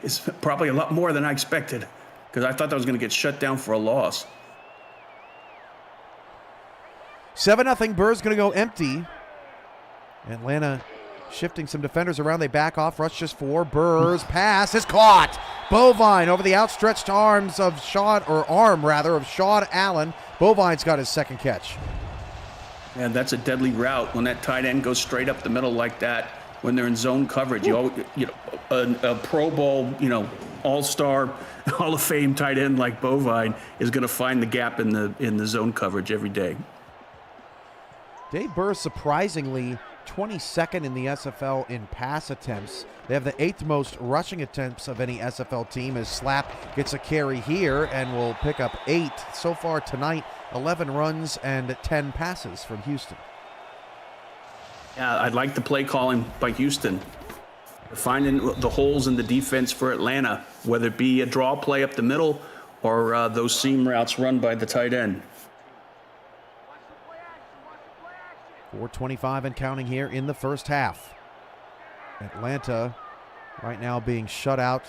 is probably a lot more than I expected, because I thought that was going to get shut down for a loss. 7-0. Burr's going to go empty. Atlanta shifting some defenders around. They back off. Rush just 4. Burr's pass is caught. Bovine over the outstretched arms of Sean Allen. Bovine's got his second catch. And that's a deadly route when that tight end goes straight up the middle like that. When they're in zone coverage, a Pro Bowl, all-star, Hall of Fame tight end like Bovine is going to find the gap in the zone coverage every day. Dave Burr, surprisingly, 22nd in the SFL in pass attempts. They have the 8th most rushing attempts of any SFL team, as Slap gets a carry here and will pick up 8 so far tonight. 11 runs and 10 passes from Houston. Yeah, I'd like the play calling by Houston. They're finding the holes in the defense for Atlanta, whether it be a draw play up the middle or those seam routes run by the tight end. 4:25 and counting here in the first half. Atlanta right now being shut out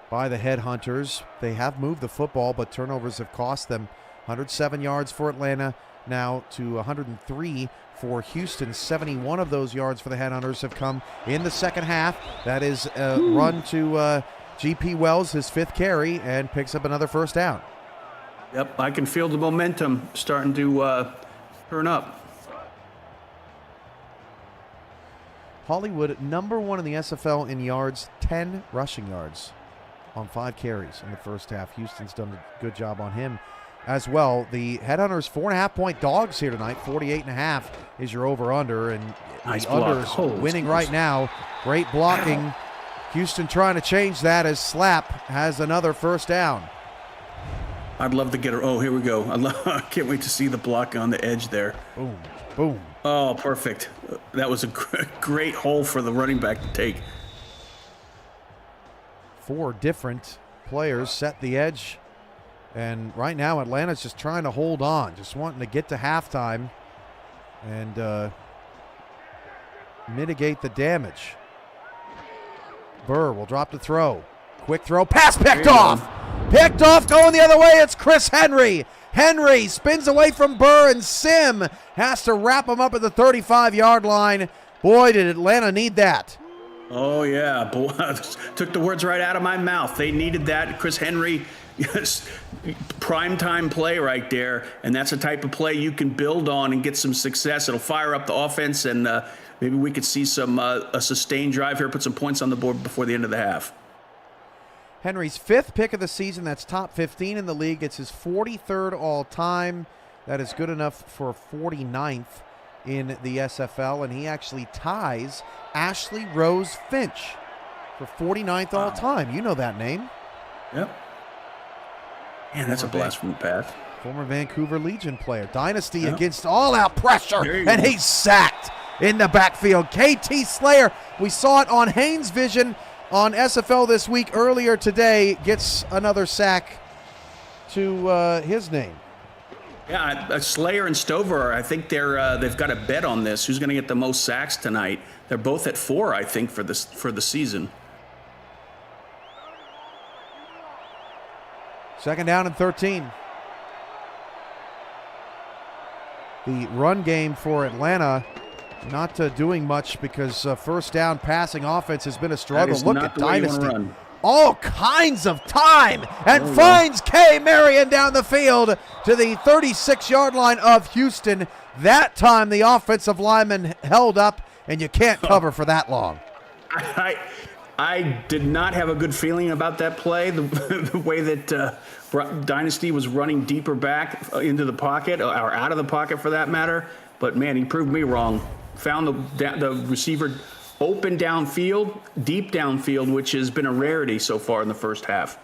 by the Headhunters. They have moved the football, but turnovers have cost them. 107 yards for Atlanta now to 103 for Houston. 71 of those yards for the Headhunters have come in the second half. That is a run to G.P. Wells, his 5th carry, and picks up another first down. Yep, I can feel the momentum starting to turn up. Hollywood, number 1 in the SFL in yards, 10 rushing yards on 5 carries in the first half. Houston's done a good job on him as well. The Headhunters 4.5-point dogs here tonight. 48.5 is your over-under, and nice the unders winning right now. Great blocking. Houston trying to change that as Slap has another first down. I'd love to get her. Oh, here we go. I can't wait to see the block on the edge there. Boom, boom. Oh, perfect. That was a great hole for the running back to take. 4 different players set the edge. And right now, Atlanta's just trying to hold on, just wanting to get to halftime and mitigate the damage. Burr will drop the throw. Quick throw. Pass picked off. Picked off, going the other way. It's Chris Henry. Henry spins away from Burr, and Sim has to wrap him up at the 35-yard line. Boy, did Atlanta need that. Oh, yeah. Boy, took the words right out of my mouth. They needed that. Chris Henry, yes, prime-time play right there, and that's the type of play you can build on and get some success. It'll fire up the offense, and maybe we could see some a sustained drive here, put some points on the board before the end of the half. Henry's 5th pick of the season. That's top 15 in the league. It's his 43rd all-time. That is good enough for 49th in the SFL, and he actually ties Ashley Rose Finch for 49th all-time. You know that name. Yep. Man, that's a blast from the past. Former Vancouver Legion player. Dynasty against all-out pressure, and he's sacked in the backfield. KT Slayer, we saw it on Haynes Vision on SFL this week earlier today, gets another sack to his name. Yeah, Slayer and Stover, I think they've got a bet on this. Who's going to get the most sacks tonight? They're both at 4, I think, for the season. Second down and 13. The run game for Atlanta not doing much because first down passing offense has been a struggle. Look at Dynasty. All kinds of time and finds K. Marion down the field to the 36-yard line of Houston. That time the offensive lineman held up, and you can't cover for that long. I did not have a good feeling about that play, the way that Dynasty was running deeper back into the pocket, or out of the pocket for that matter. But, man, he proved me wrong. Found the receiver open downfield, deep downfield, which has been a rarity so far in the first half.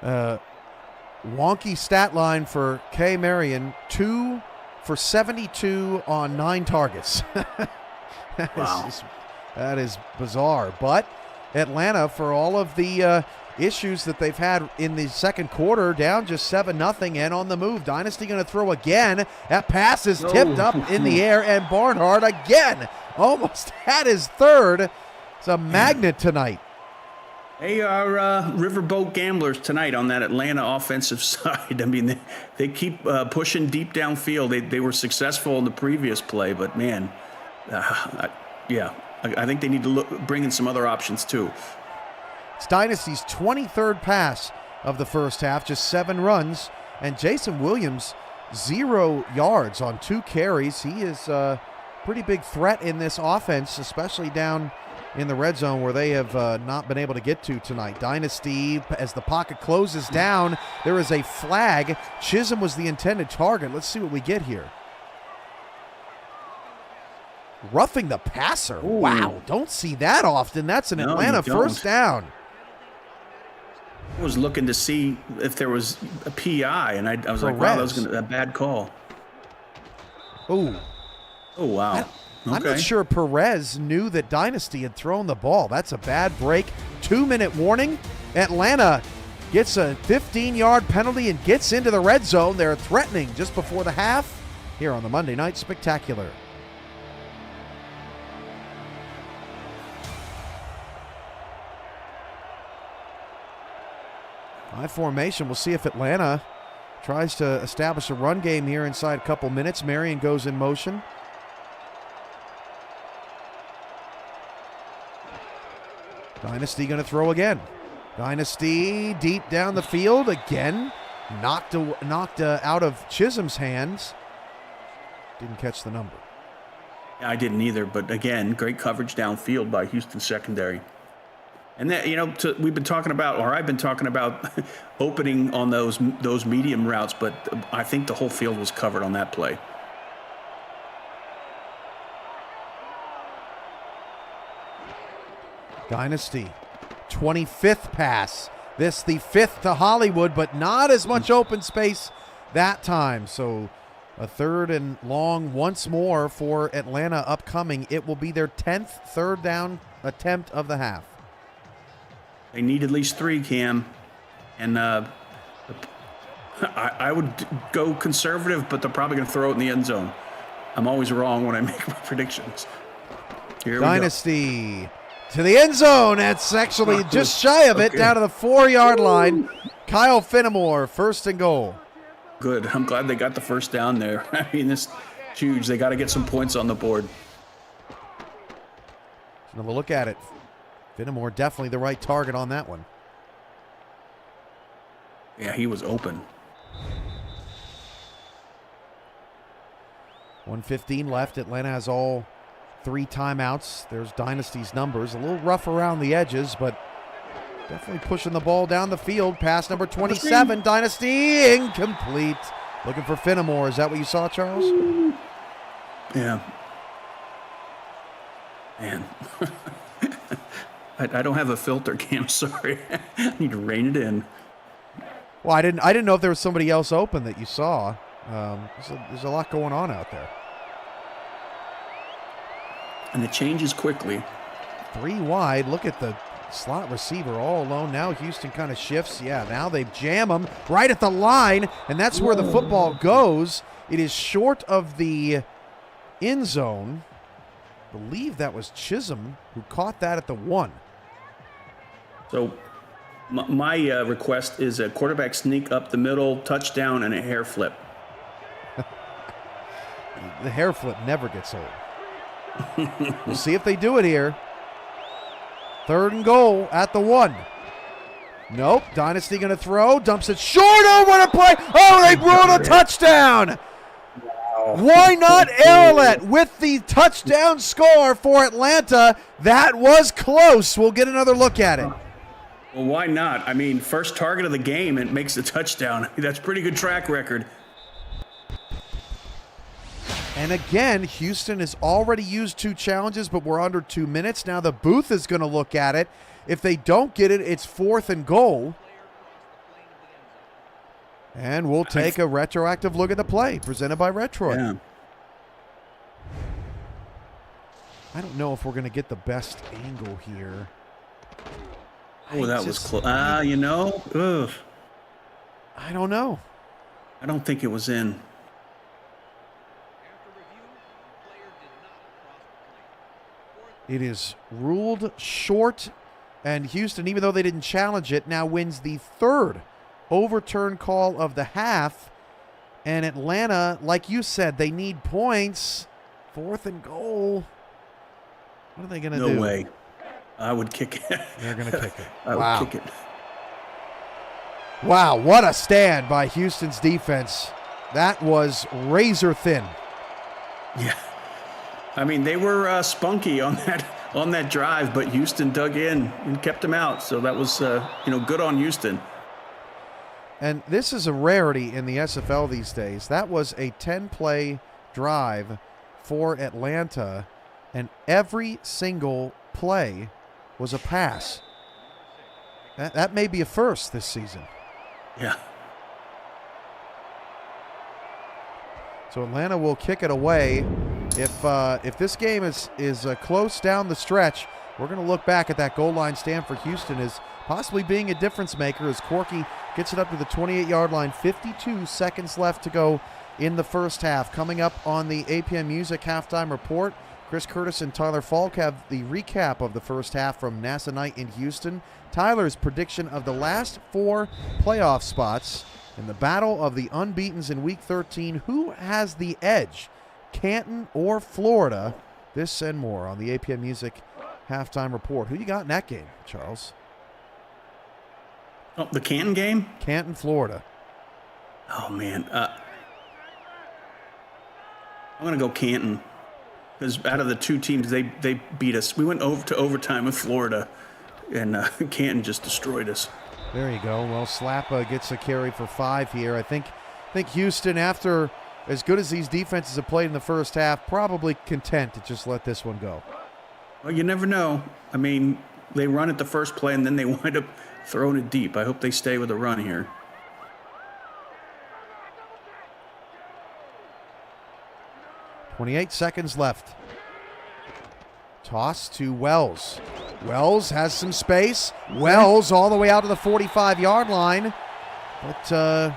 Wonky stat line for K. Marion, 2 for 72 on 9 targets. Wow. That is bizarre. But Atlanta, for all of the issues that they've had in the second quarter, down just 7-0 and on the move. Dynasty going to throw again. That pass is tipped up in the air, and Barnhart again almost had his third. It's a magnet tonight. They are riverboat gamblers tonight on that Atlanta offensive side. I mean, they keep pushing deep downfield. They were successful in the previous play, but, man, Yeah, I think they need to bring in some other options too. It's Dynasty's 23rd pass of the first half, just 7 runs. And Jason Williams, 0 yards on 2 carries. He is a pretty big threat in this offense, especially down in the red zone where they have not been able to get to tonight. Dynasty, as the pocket closes down, there is a flag. Chisholm was the intended target. Let's see what we get here. Roughing the passer. Ooh. Wow, don't see that often. That's an Atlanta first down. I was looking to see if there was a PI, and I was like, wow, that was a bad call. Ooh. Oh, wow. Okay. I'm not sure Perez knew that Dynasty had thrown the ball. That's a bad break. 2-minute warning. Atlanta gets a 15-yard penalty and gets into the red zone. They're threatening just before the half here on the Monday Night Spectacular. High formation. We'll see if Atlanta tries to establish a run game here inside a couple minutes. Marion goes in motion. Dynasty going to throw again. Dynasty deep down the field again. Knocked out of Chisholm's hands. Didn't catch the number. I didn't either, but again, great coverage downfield by Houston secondary. And that, we've been talking about, or I've been talking about opening on those medium routes, but I think the whole field was covered on that play. Dynasty, 25th pass. This the 5th to Hollywood, but not as much open space that time. So a 3rd and long once more for Atlanta upcoming. It will be their 10th third down attempt of the half. They need at least 3, Cam. And I would go conservative, but they're probably going to throw it in the end zone. I'm always wrong when I make my predictions. Here Dynasty. We go. To the end zone. That's actually just shy of it, down to the 4-yard line. Kyle Fenimore, 1st and goal. Good. I'm glad they got the first down there. I mean, this is huge. They got to get some points on the board. Another look at it. Fenimore definitely the right target on that one. Yeah, he was open. 1:15 left. Atlanta has all 3 timeouts. There's Dynasty's numbers. A little rough around the edges, but definitely pushing the ball down the field. Pass number 27. Dynasty incomplete. Looking for Fenimore. Is that what you saw, Charles? Yeah. Man. I don't have a filter, Cam. Sorry. I need to rein it in. Well, I didn't know if there was somebody else open that you saw. There's a lot going on out there. And it changes quickly. 3 wide. Look at the slot receiver all alone. Now Houston kind of shifts. Yeah, now they jam him right at the line, and that's where the football goes. It is short of the end zone. I believe that was Chisholm who caught that at the 1. So my request is a quarterback sneak up the middle, touchdown, and a hair flip. The hair flip never gets old. We'll see if they do it here. 3rd and goal at the 1. Nope. Dynasty going to throw. Dumps it short. Oh, what a play. Oh, they ruled a touchdown. Why not Arrowlet with the touchdown score for Atlanta? That was close. We'll get another look at it. Well, why not? I mean, first target of the game and makes the touchdown. That's pretty good track record. And again, Houston has already used 2 challenges, but we're under 2 minutes. Now the booth is going to look at it. If they don't get it, it's 4th and goal. And we'll take a retroactive look at the play presented by Retroid. Yeah. I don't know if we're going to get the best angle here. Oh, that was close. Ugh. I don't know. I don't think it was in. It is ruled short, and Houston, even though they didn't challenge it, now wins the 3rd overturn call of the half. And Atlanta, like you said, they need points. 4th and goal. What are they going to No do? way. I would kick it. They're going to kick it. I would kick it. Wow, what a stand by Houston's defense. That was razor thin. Yeah. I mean, they were spunky on that drive, but Houston dug in and kept them out. So that was, good on Houston. And this is a rarity in the SFL these days. That was a 10-play drive for Atlanta, and every single play was a pass. That may be a first this season. Yeah. So Atlanta will kick it away. If this game is close down the stretch, we're going to look back at that goal line stand for Houston as possibly being a difference maker as Corky gets it up to the 28-yard line. 52 seconds left to go in the first half. Coming up on the APM Music halftime report, Chris Curtis and Tyler Falk have the recap of the first half from NASA Night in Houston. Tyler's prediction of the last 4 playoff spots in the battle of the unbeatens in Week 13. Who has the edge, Canton or Florida? This and more on the APM Music halftime report. Who you got in that game, Charles? Oh, the Canton game? Canton, Florida. Oh, man. I'm going to go Canton. Because out of the 2 teams, they beat us. We went over to overtime with Florida, and Canton just destroyed us. There you go. Well, Slappa gets a carry for 5 here. I think Houston, after as good as these defenses have played in the first half, probably content to just let this one go. Well, you never know. I mean, they run at the first play, and then they wind up throwing it deep. I hope they stay with a run here. .28 seconds left. Toss to Wells. Wells has some space. Wells all the way out to the 45-yard line. But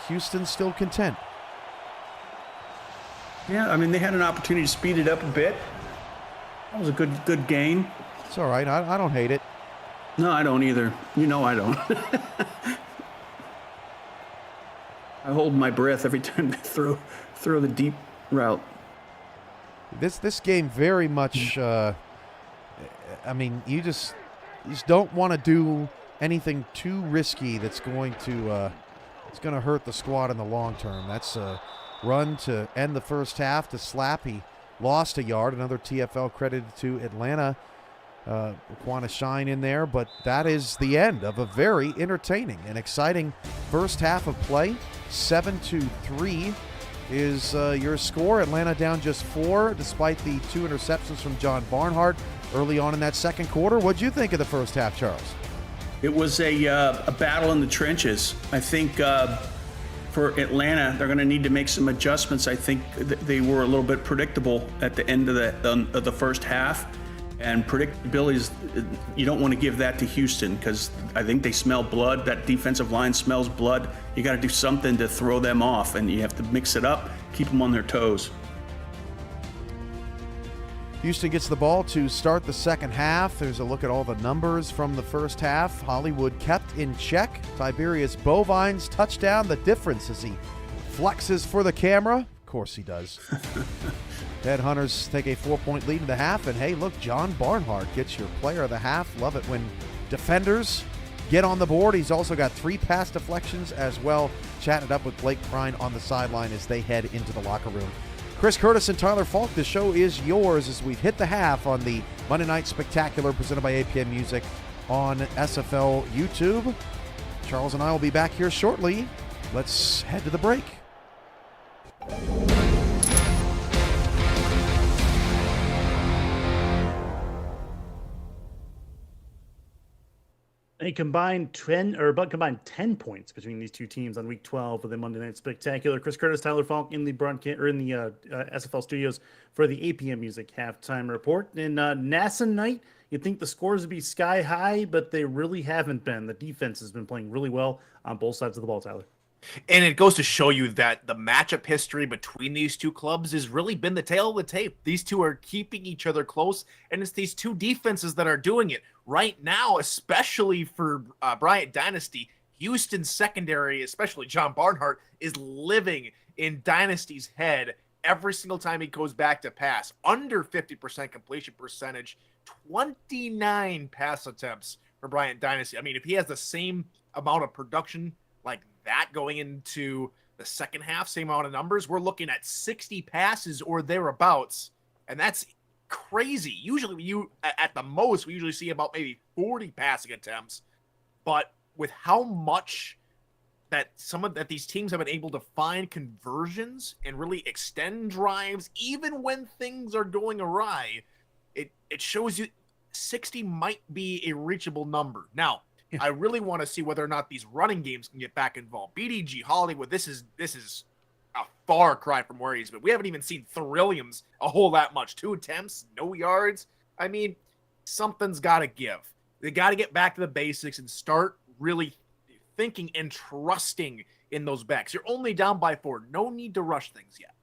Houston's still content. Yeah, I mean, they had an opportunity to speed it up a bit. That was a good gain. It's all right. I don't hate it. No, I don't either. You know I don't. I hold my breath every time they throw the deep route. This game very much, I mean, you just don't want to do anything too risky that's going to hurt the squad in the long term. That's a run to end the first half to Slap. He lost a yard. Another TFL credited to Atlanta. Quanta Shine in there, but that is the end of a very entertaining and exciting first half of play. 7-3 is your score. Atlanta down just 4 despite the 2 interceptions from John Barnhart early on in that second quarter. What'd you think of the first half, Charles? It was a battle in the trenches. I think for Atlanta, they're going to need to make some adjustments. I think they were a little bit predictable at the end of the first half. And predictability is, you don't want to give that to Houston because I think they smell blood. That defensive line smells blood. You got to do something to throw them off, and you have to mix it up, keep them on their toes. Houston gets the ball to start the second half. There's a look at all the numbers from the first half. Hollywood kept in check. Tiberius Bovines touchdown. The difference as he flexes for the camera. Of course he does. Headhunters take a 4-point lead in the half, and hey, look, John Barnhart gets your player of the half. Love it when defenders get on the board. He's also got 3 pass deflections as well. Chatted up with Blake Prine on the sideline as they head into the locker room. Chris Curtis and Tyler Falk, the show is yours as we've hit the half on the Monday Night Spectacular presented by APM Music on SFL YouTube. Charles and I will be back here shortly. Let's head to the break. A combined 10 points between these two teams on Week 12 of the Monday Night Spectacular. Chris Curtis, Tyler Falk in the SFL studios for the APM Music halftime report. In NASA night, you'd think the scores would be sky high, but they really haven't been. The defense has been playing really well on both sides of the ball, Tyler. And it goes to show you that the matchup history between these two clubs has really been the tail of the tape. These two are keeping each other close, and it's these two defenses that are doing it. Right now, especially for Bryant Dynasty, Houston's secondary, especially John Barnhart, is living in Dynasty's head every single time he goes back to pass, under 50% completion percentage, 29 pass attempts for Bryant Dynasty. I mean, if he has the same amount of production like that going into the second half, same amount of numbers, we're looking at 60 passes or thereabouts. And that's crazy. Usually at the most, we usually see about maybe 40 passing attempts. But with how much that that these teams have been able to find conversions and really extend drives, even when things are going awry, it shows you 60 might be a reachable number. Now, I really want to see whether or not these running games can get back involved. BDG Hollywood, this is a far cry from where he's been. We haven't even seen Thrilliums a whole that much. 2 attempts, no yards. I mean, something's got to give. They got to get back to the basics and start really thinking and trusting in those backs. You're only down by 4. No need to rush things yet.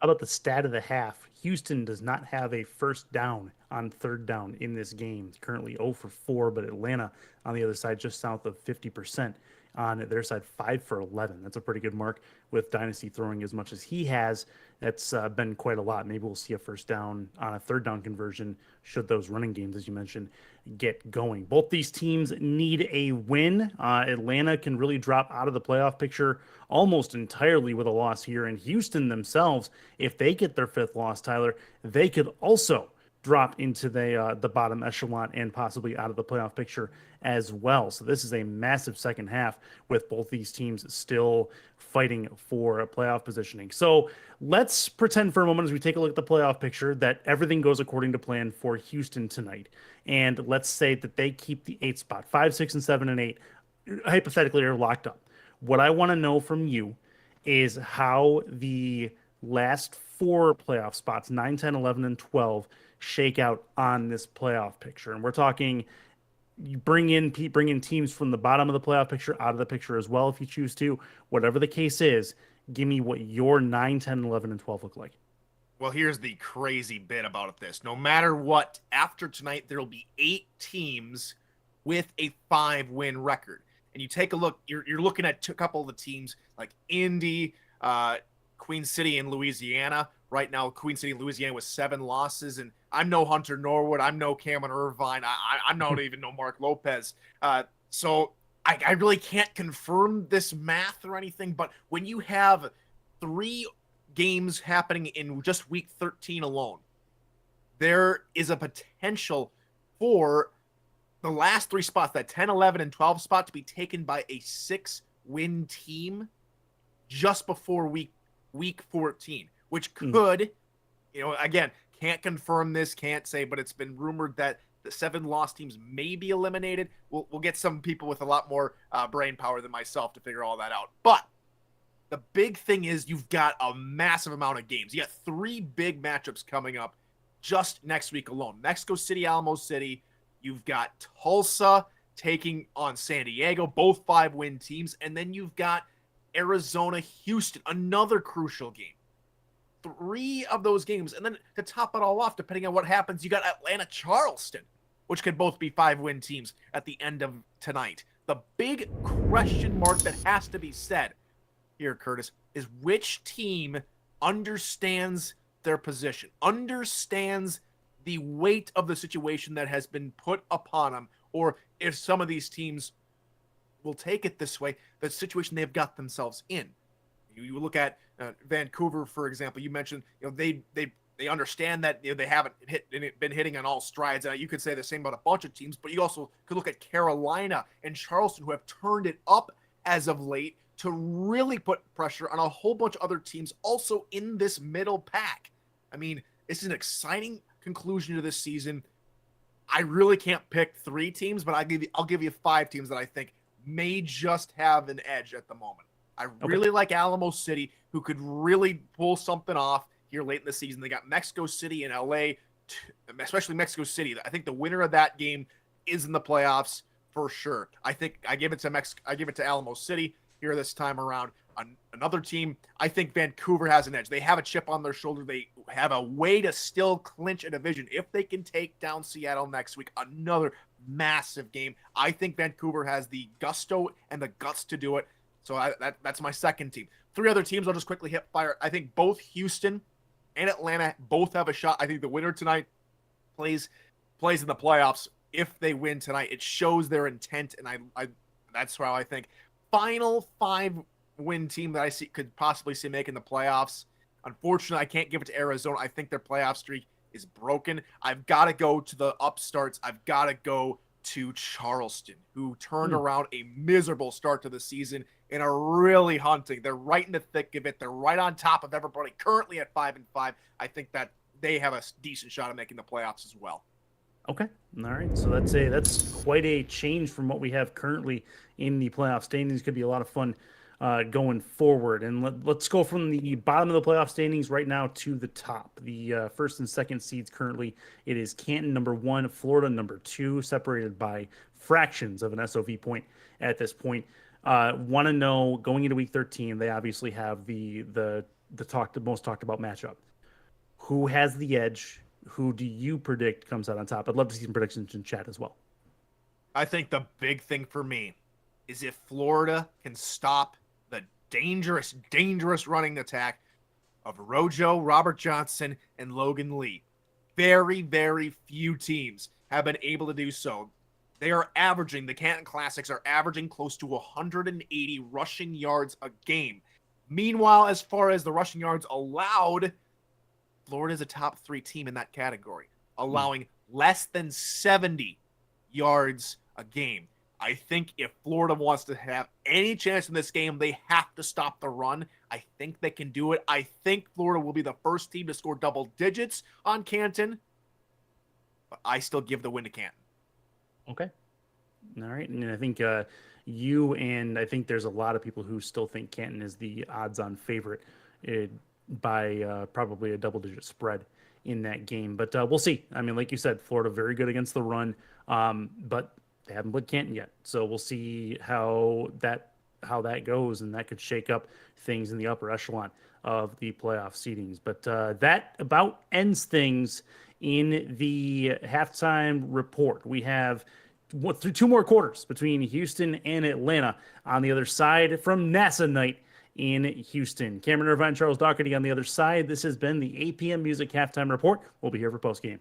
How about the stat of the half? Houston does not have a first down on third down in this game. It's currently 0 for 4, but Atlanta on the other side just south of 50%. On their side, 5 for 11. That's a pretty good mark with Dynasty throwing as much as he has. That's been quite a lot. Maybe we'll see a first down on a third down conversion should those running games, as you mentioned, get going. Both these teams need a win. Atlanta can really drop out of the playoff picture almost entirely with a loss here. And Houston themselves, if they get their 5th loss, Tyler, they could also drop into the bottom echelon and possibly out of the playoff picture as well. So this is a massive second half with both these teams still fighting for a playoff positioning. So let's pretend for a moment as we take a look at the playoff picture that everything goes according to plan for Houston tonight. And let's say that they keep the 8 spot, 5, 6, and 7, and 8 hypothetically are locked up. What I want to know from you is how the last 4 playoff spots, 9, 10, 11, and 12, shake out on this playoff picture. And we're talking, you bring in teams from the bottom of the playoff picture out of the picture as well if you choose to. Whatever the case is, give me what your 9, 10, 11, and 12 look like. Well, here's the crazy bit about this. No matter what, after tonight, there will be 8 teams with a 5-win record. And you take a look, you're looking at a couple of the teams like Indy, Queen City, and Louisiana. Right now, Queen City, Louisiana with 7 losses. And I'm no Hunter Norwood. I'm no Cameron Irvine. I'm not even no Mark Lopez. So I really can't confirm this math or anything. But when you have 3 games happening in just week 13 alone, there is a potential for the last 3 spots, that 10, 11, and 12 spot, to be taken by a 6-win team just before week 14, which could, again, can't confirm this, can't say, but it's been rumored that the 7-loss teams may be eliminated. We'll get some people with a lot more brain power than myself to figure all that out. But the big thing is you've got a massive amount of games. You got 3 big matchups coming up just next week alone. Mexico City, Alamo City. You've got Tulsa taking on San Diego, both 5-win teams. And then you've got Arizona, Houston, another crucial game. 3 of those games. And then to top it all off, depending on what happens, you got Atlanta, Charleston, which could both be 5-win teams at the end of tonight. The big question mark that has to be said here, Curtis, is which team understands their position, understands the weight of the situation that has been put upon them, or if some of these teams will take it this way, the situation they've got themselves in. You look at Vancouver, for example. You mentioned, they understand that they haven't been hitting on all strides. You could say the same about a bunch of teams, but you also could look at Carolina and Charleston, who have turned it up as of late to really put pressure on a whole bunch of other teams also in this middle pack. I mean, this is an exciting conclusion to this season. I really can't pick 3 teams, but I'll give you 5 teams that I think may just have an edge at the moment. I really like Alamo City, who could really pull something off here late in the season. They got Mexico City and LA, especially Mexico City. I think the winner of that game is in the playoffs for sure. I think I give it to Alamo City here this time around. Another team, I think Vancouver has an edge. They have a chip on their shoulder. They have a way to still clinch a division if they can take down Seattle next week. Another massive game. I think Vancouver has the gusto and the guts to do it. So that's my second team. Three other teams I'll just quickly hit fire. I think both Houston and Atlanta both have a shot. I think the winner tonight plays in the playoffs. If they win tonight, it shows their intent, and I that's how I think. Final 5-win team that I could possibly see making the playoffs. Unfortunately, I can't give it to Arizona. I think their playoff streak is broken. I've got to go to the upstarts. I've got to go to Charleston, who turned around a miserable start to the season and are really hunting. They're right in the thick of it. They're right on top of everybody, currently at 5-5. I think that they have a decent shot at making the playoffs as well. Okay. All right. So that's quite a change from what we have currently in the playoff standings. Could be a lot of fun going forward. And let's go from the bottom of the playoff standings right now to the top. The first and second seeds currently, it is Canton number 1, Florida number 2, separated by fractions of an SOV point at this point. Want to know, going into week 13, they obviously have the most talked about matchup. Who has the edge? Who do you predict comes out on top? I'd love to see some predictions in chat as well. I think the big thing for me is if Florida can stop the dangerous running attack of Rojo, Robert Johnson, and Logan Lee. Very, very few teams have been able to do so. They are averaging, the Canton Classics are averaging close to 180 rushing yards a game. Meanwhile, as far as the rushing yards allowed, Florida is a top 3 team in that category, allowing less than 70 yards a game. I think if Florida wants to have any chance in this game, they have to stop the run. I think they can do it. I think Florida will be the first team to score double digits on Canton, but I still give the win to Canton. Okay. All right. And I think you and I think there's a lot of people who still think Canton is the odds-on favorite by probably a double-digit spread in that game. But we'll see. I mean, like you said, Florida very good against the run, but they haven't played Canton yet. So we'll see how that goes, and that could shake up things in the upper echelon of the playoff seedings. But that about ends things in the halftime report. We have 2 more quarters between Houston and Atlanta on the other side from NASA night in Houston. Cameron Irvine, Charles Doherty on the other side. This has been the APM Music Halftime Report. We'll be here for postgame.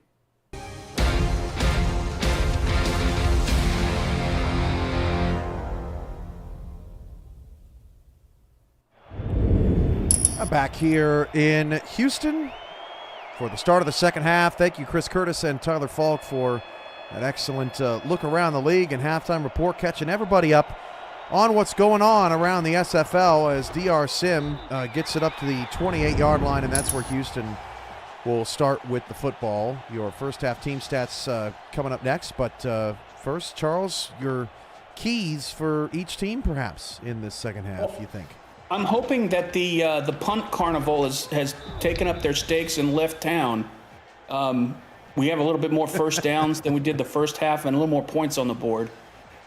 Back here in Houston for the start of the second half. Thank you, Chris Curtis and Tyler Falk, for an excellent look around the league and halftime report, catching everybody up on what's going on around the SFL as DR Sim gets it up to the 28-yard line, and that's where Houston will start with the football. Your first half team stats coming up next, but first, Charles, your keys for each team perhaps in this second half, you think? I'm hoping that the punt carnival has taken up their stakes and left town. We have a little bit more first downs than we did the first half and a little more points on the board.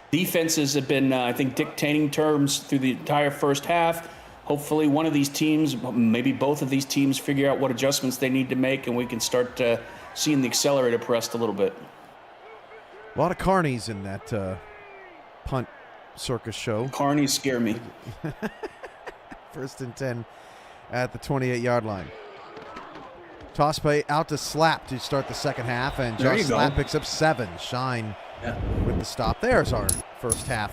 Defenses have been, I think, dictating terms through the entire first half. Hopefully one of these teams, maybe both of these teams, figure out what adjustments they need to make, and we can start seeing the accelerator pressed a little bit. A lot of carnies in that punt circus show. Carnies scare me. First and 10 at the 28-yard line. Toss play out to Slap to start the second half, and Josh Slap picks up 7. Shine with the stop. There's our first half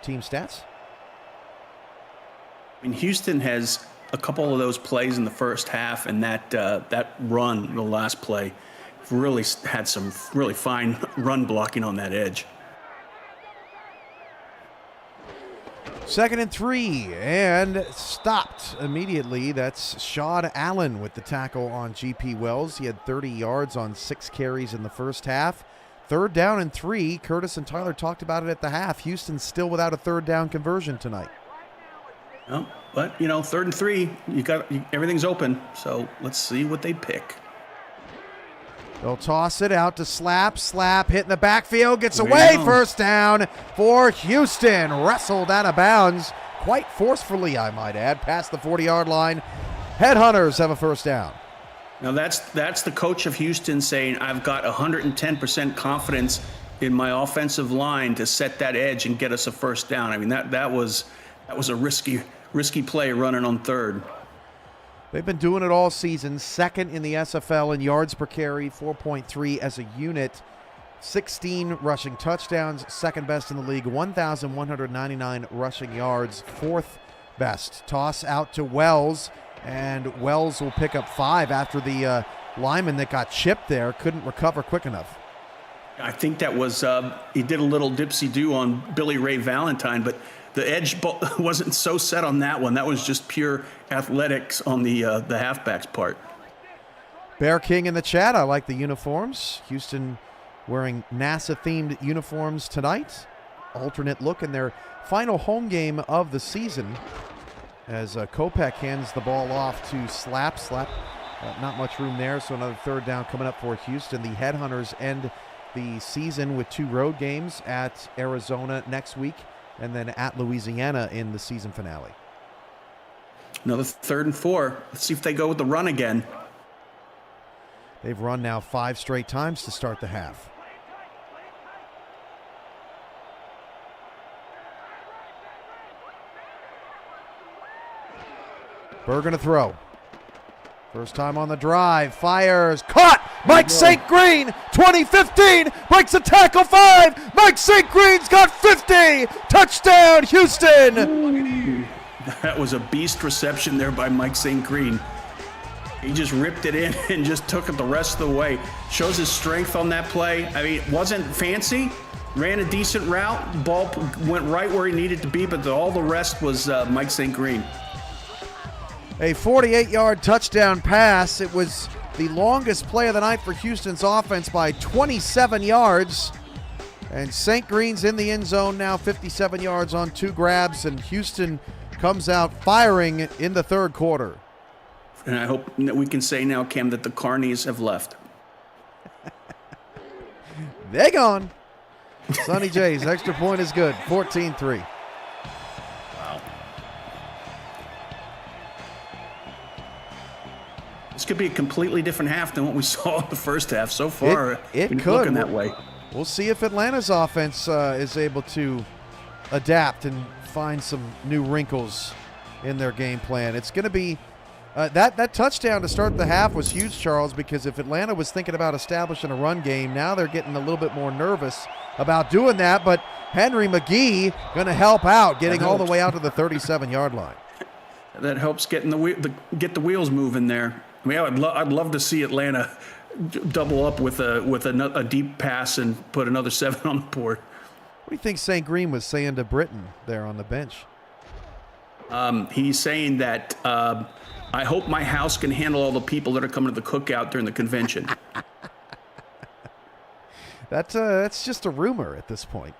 team stats. I mean, Houston has a couple of those plays in the first half, and that run, the last play, really had some really fine run blocking on that edge. Second and 3, and stopped immediately. That's Sean Allen with the tackle on GP Wells. He had 30 yards on 6 carries in the first half. Third down and 3. Curtis and Tyler talked about it at the half. Houston's still without a third down conversion tonight. No, but, third and 3, everything's open. So let's see what they pick. They'll toss it out to Slap. Slap hitting the backfield, gets away. First down for Houston. Wrestled out of bounds quite forcefully, I might add, past the 40-yard line. Headhunters have a first down. Now that's the coach of Houston saying, I've got 110% confidence in my offensive line to set that edge and get us a first down. I mean, that was That was a risky play running on third. They've been doing it all season. Second in the SFL in yards per carry, 4.3 as a unit. 16 rushing touchdowns, second best in the league, 1,199 rushing yards, fourth best. Toss out to Wells, and Wells will pick up 5 after the lineman that got chipped there couldn't recover quick enough. I think that was, he did a little dipsy-do on Billy Ray Valentine, but the edge wasn't so set on that one. That was just pure athletics on the halfback's part. Bear King in the chat, I like the uniforms. Houston wearing NASA-themed uniforms tonight. Alternate look in their final home game of the season as Kopech hands the ball off to Slap. Not much room there, so another third down coming up for Houston. The Headhunters end the season with 2 road games at Arizona next week and then at Louisiana in the season finale. Another 3rd and 4. Let's see if they go with the run again. They've run now 5 straight times to start the half. Bergen to throw. First time on the drive, fires, caught! Mike St. Green, 2015, breaks a tackle 5! Mike St. Green's got 50! Touchdown, Houston! That was a beast reception there by Mike St. Green. He just ripped it in and just took it the rest of the way. Shows his strength on that play. I mean, it wasn't fancy, ran a decent route, ball went right where he needed to be, but all the rest was Mike St. Green. A 48-yard touchdown pass. It was the longest play of the night for Houston's offense by 27 yards. And St. Green's in the end zone now, 57 yards on 2 grabs, and Houston comes out firing in the third quarter. And I hope that we can say now, Cam, that the Carnies have left. They're gone. Sonny J's extra point is good, 14-3. This could be a completely different half than what we saw in the first half so far. It could. Looking that way. We'll see if Atlanta's offense is able to adapt and find some new wrinkles in their game plan. It's going to be that touchdown to start the half was huge, Charles, because if Atlanta was thinking about establishing a run game, now they're getting a little bit more nervous about doing that. But Henry McGee going to help out, getting all the way out to the 37-yard line. That helps get the wheels moving there. I mean, I'd love to see Atlanta double up with a deep pass and put another 7 on the board. What do you think St. Green was saying to Britton there on the bench? He's saying that I hope my house can handle all the people that are coming to the cookout during the convention. That's just a rumor at this point.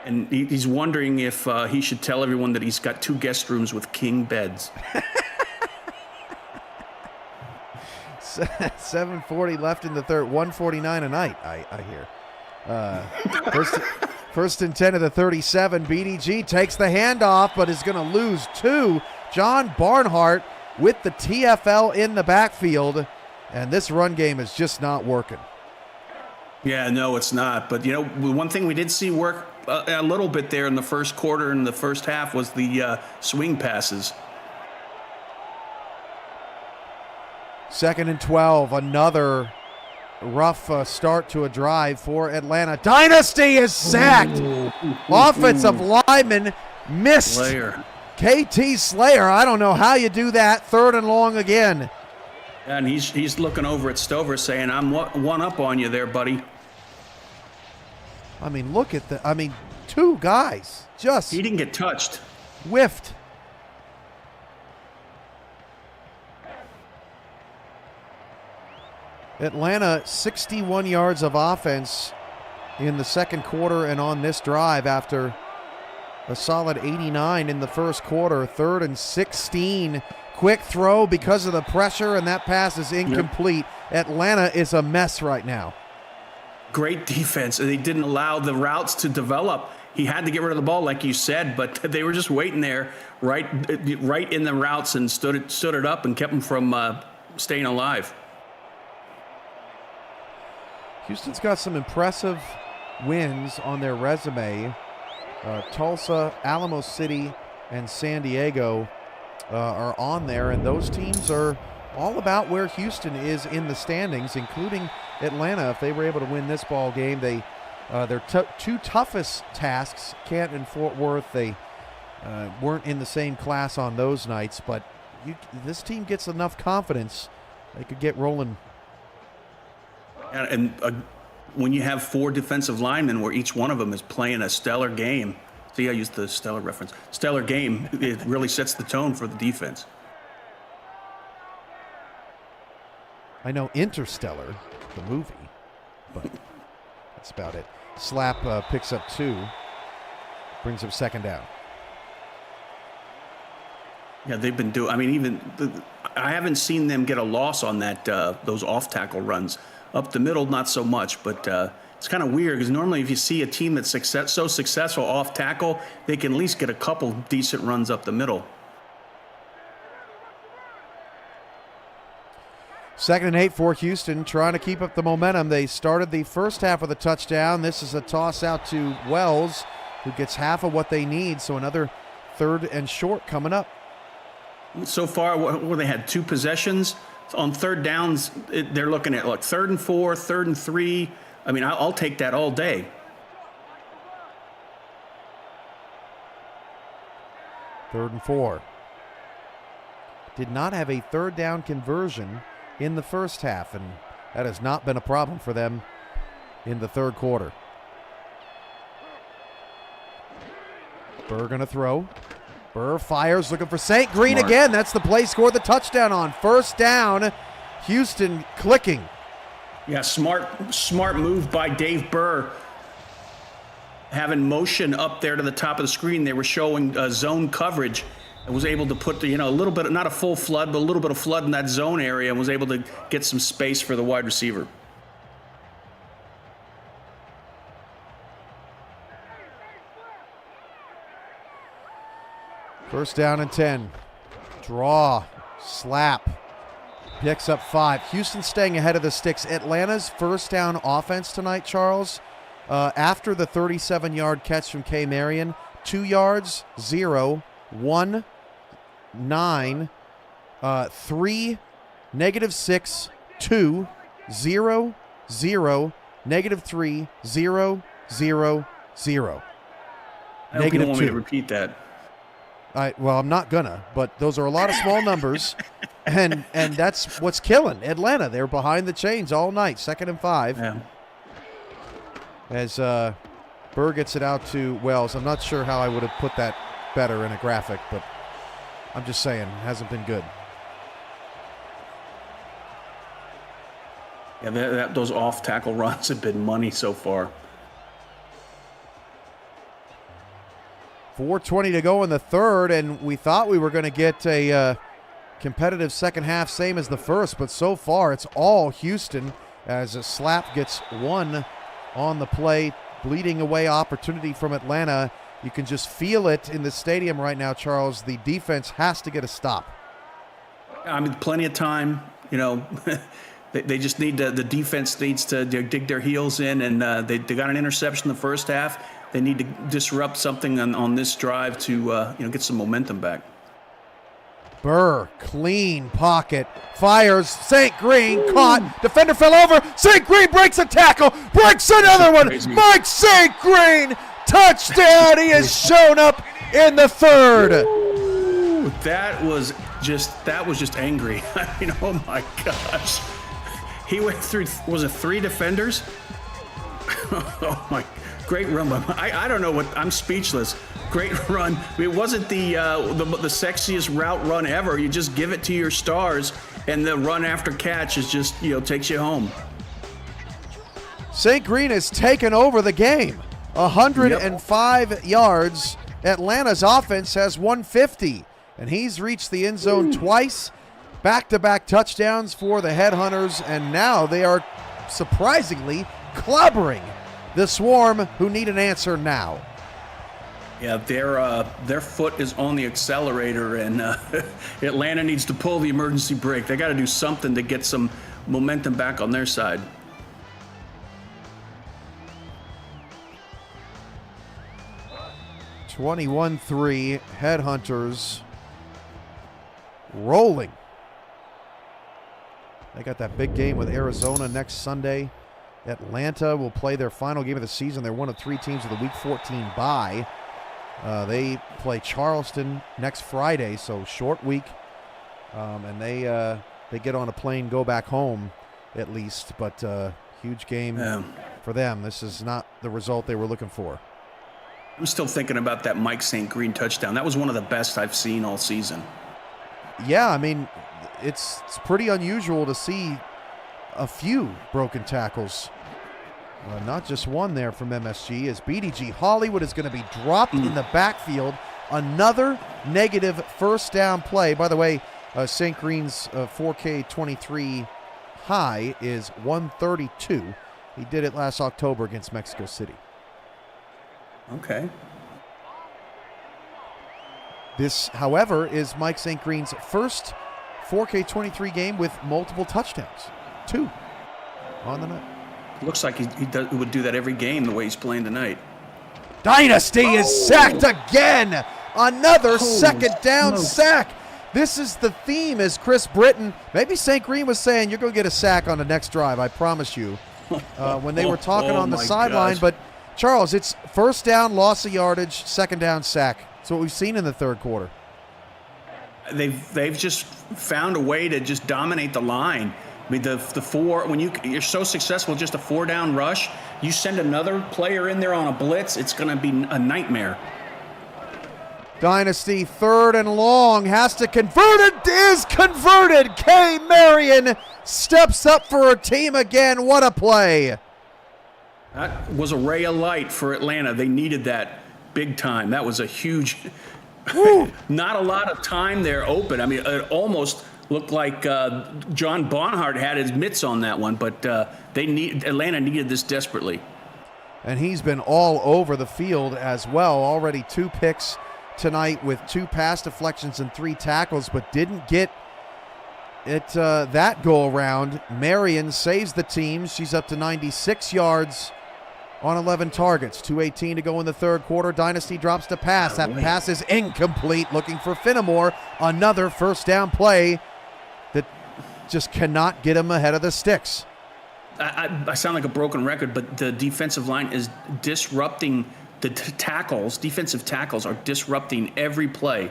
And he's wondering if he should tell everyone that he's got 2 guest rooms with king beds. 7:40 left in the third. 1:49 a night, I hear. First and 10 of the 37. BDG takes the handoff, but is going to lose 2. John Barnhart with the TFL in the backfield, and this run game is just not working. Yeah, no, it's not. But, one thing we did see work a little bit there in the first quarter and the first half was the swing passes. 2nd and 12, another rough start to a drive for Atlanta. Dynasty is sacked. Offensive lineman missed. Slayer. KT Slayer, I don't know how you do that. 3rd and long again. And he's looking over at Stover saying, I'm one up on you there, buddy. I mean, look at 2 guys just He didn't get touched. whiffed. Atlanta, 61 yards of offense in the second quarter and on this drive after a solid 89 in the first quarter. 3rd and 16. Quick throw because of the pressure, and that pass is incomplete. Yep. Atlanta is a mess right now. Great defense. They didn't allow the routes to develop. He had to get rid of the ball, like you said, but they were just waiting there right in the routes and stood it up and kept them from staying alive. Houston's got some impressive wins on their resume. Tulsa, Alamo City, and San Diego are on there, and those teams are all about where Houston is in the standings, including Atlanta. If they were able to win this ball game, their two toughest tasks, Canton and Fort Worth, they weren't in the same class on those nights, but this team gets enough confidence, they could get rolling. And when you have 4 defensive linemen where each one of them is playing a stellar game, see, I used the stellar reference, stellar game, it really sets the tone for the defense. I know Interstellar, the movie, but that's about it. Slap picks up 2, brings up second down. Yeah, they've been doing. I mean, I haven't seen them get a loss on that those off tackle runs. Up the middle, not so much, but it's kind of weird because normally if you see a team that's so successful off tackle, they can at least get a couple decent runs up the middle. 2nd and 8 for Houston, trying to keep up the momentum. They started the first half with a touchdown. This is a toss out to Wells, who gets half of what they need, so another 3rd and short coming up. So far, where they had 2 possessions on 3rd downs, they're looking at 3rd and 4, 3rd and 3. I mean, I'll take that all day. 3rd and 4. Did not have a 3rd down conversion in the first half, and that has not been a problem for them in the 3rd quarter. Burr gonna throw. Burr fires, looking for St. Green again. That's the play, scored the touchdown on. 1st down, Houston clicking. Yeah, smart move by Dave Burr. Having motion up there to the top of the screen, they were showing zone coverage, and was able to put a little bit, not a full flood, but a little bit of flood in that zone area, and was able to get some space for the wide receiver. First down and 10. Draw. Slap. Picks up 5. Houston staying ahead of the sticks. Atlanta's first down offense tonight, Charles, after the 37-yard catch from K. Marion, 2 yards, 0, 1, 9, 3, -6, 2, 0, 0, -3, 0, 0, 0. I hope you don't want me to repeat that. Well, I'm not gonna, but those are a lot of small numbers, and that's what's killing Atlanta. They're behind the chains all night, 2nd and 5. Yeah. As Burr gets it out to Wells. I'm not sure how I would have put that better in a graphic, but I'm just saying, it hasn't been good. Yeah, those off-tackle runs have been money so far. 4:20 to go in the 3rd, and we thought we were going to get a competitive second half, same as the first, but so far it's all Houston as a slap gets 1 on the play, bleeding away opportunity from Atlanta. You can just feel it in the stadium right now, Charles. The defense has to get a stop. I mean, plenty of time. They just need the defense needs to dig their heels in, and they got an interception in the first half. They need to disrupt something on this drive to get some momentum back. Burr, clean pocket, fires. St. Green caught. Defender fell over. St. Green breaks a tackle, breaks another one. Mike St. Green, touchdown. He has shown up in the 3rd. Ooh, that was just angry. I mean, oh my gosh. He went through, was it 3 defenders? Oh my, great run. I don't know what, I'm speechless. Great run. I mean, it wasn't the sexiest route run ever. You just give it to your stars, and the run after catch is just, takes you home. St. Green has taken over the game. 105 yards. Atlanta's offense has 150, and he's reached the end zone twice. Back-to-back touchdowns for the Headhunters, and now they are surprisingly clobbering the Swarm, who need an answer now. Yeah, their foot is on the accelerator, and Atlanta needs to pull the emergency brake. They got to do something to get some momentum back on their side. 21-3, Headhunters rolling. They got that big game with Arizona next Sunday. Atlanta will play their final game of the season. They're one of 3 teams with a Week 14 bye. They play Charleston next Friday, so short week. And they get on a plane, go back home at least. But huge game for them. This is not the result they were looking for. I'm still thinking about that Mike St. Green touchdown. That was one of the best I've seen all season. Yeah, I mean, it's pretty unusual to see a few broken tackles. Not just one there from MSG, as BDG Hollywood is going to be dropped in the backfield. Another negative first down play. By the way, St. Green's 4K23 high is 132. He did it last October against Mexico City. Okay. This, however, is Mike St. Green's first 4K23 game with multiple touchdowns. 2 on the night. Looks like he would do that every game the way he's playing tonight. Dynasty is sacked again. Another second down sack. This is the theme, as Chris Britton, maybe St. Green was saying, you're going to get a sack on the next drive, I promise you, when they were talking on the sideline. But, Charles, it's first down, loss of yardage, second down sack. That's what we've seen in the third quarter. They've just found a way to just dominate the line. I mean, the 4, when you're so successful, just a 4-down rush, you send another player in there on a blitz, it's going to be a nightmare. Dynasty, 3rd and long, has to convert it, is converted. Kay Marion steps up for her team again. What a play. That was a ray of light for Atlanta. They needed that big time. That was a huge, not a lot of time there open. I mean, it almost looked like John Bonhart had his mitts on that one, but Atlanta needed this desperately. And he's been all over the field as well. Already 2 picks tonight with 2 pass deflections and 3 tackles, but didn't get it that go around. Marion saves the team. She's up to 96 yards on 11 targets. 2:18 to go in the third quarter. Dynasty drops to pass. That pass is incomplete. Looking for Finnemore. Another first down play that just cannot get him ahead of the sticks. I sound like a broken record, but the defensive line is disrupting the tackles. Defensive tackles are disrupting every play.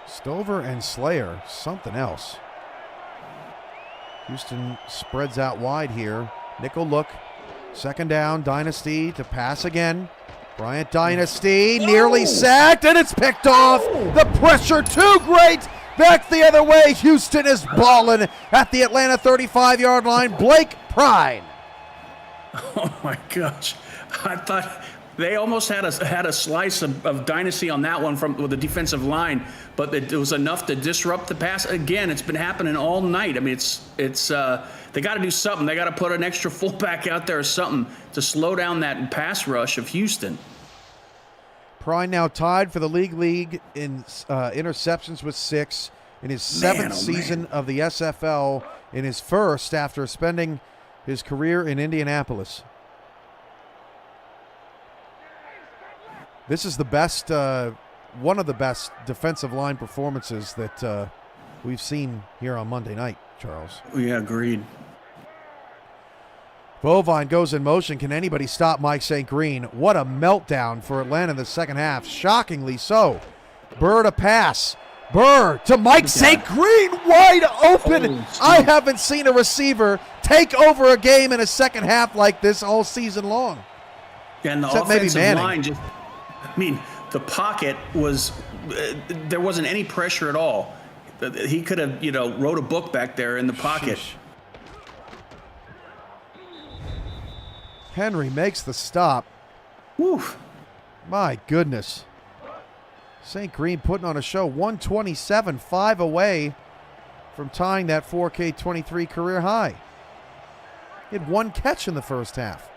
Stover and Slayer, something else. Houston spreads out wide here. Nickel look. Second down, Dynasty to pass again. Bryant Dynasty nearly sacked, and it's picked off. The pressure too great. Back the other way. Houston is balling at the Atlanta 35-yard line. Blake Prine. Oh my gosh! I thought they almost had a slice of Dynasty on that one with the defensive line, but it was enough to disrupt the pass. Again, it's been happening all night. I mean, it's they got to do something. They got to put an extra fullback out there or something to slow down that pass rush of Houston. Prine now tied for the league in interceptions with 6 in his 7th season of the SFL, in his first after spending his career in Indianapolis. This is the best, one of the best defensive line performances that we've seen here on Monday night, Charles. Yeah, agreed. Bovine goes in motion. Can anybody stop Mike St. Green? What a meltdown for Atlanta in the second half. Shockingly so. Burr to pass. Burr to Mike St. Green, wide open. I haven't seen a receiver take over a game in a second half like this all season long. Yeah, and the Except offensive line just, I mean, the pocket was, there wasn't any pressure at all. He could have, wrote a book back there in the pocket. Sheesh. Henry makes the stop. Whew. My goodness. St. Green putting on a show. 127, 5 away from tying that 4K23 career high. He had 1 catch in the first half.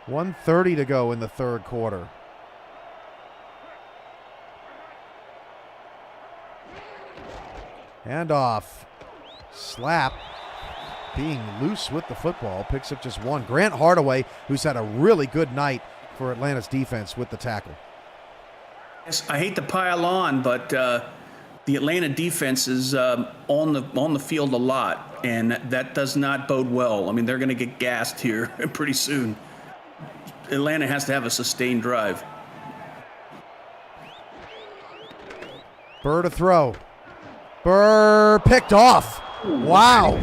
1:30 to go in the third quarter. Handoff. Slap. being loose with the football, picks up just one. Grant Hardaway, who's had a really good night for Atlanta's defense with the tackle. Yes, I hate to pile on, but the Atlanta defense is on the field a lot, and that does not bode well. I mean, they're going to get gassed here pretty soon. Atlanta has to have a sustained drive. Burr to throw. Burr picked off. Wow.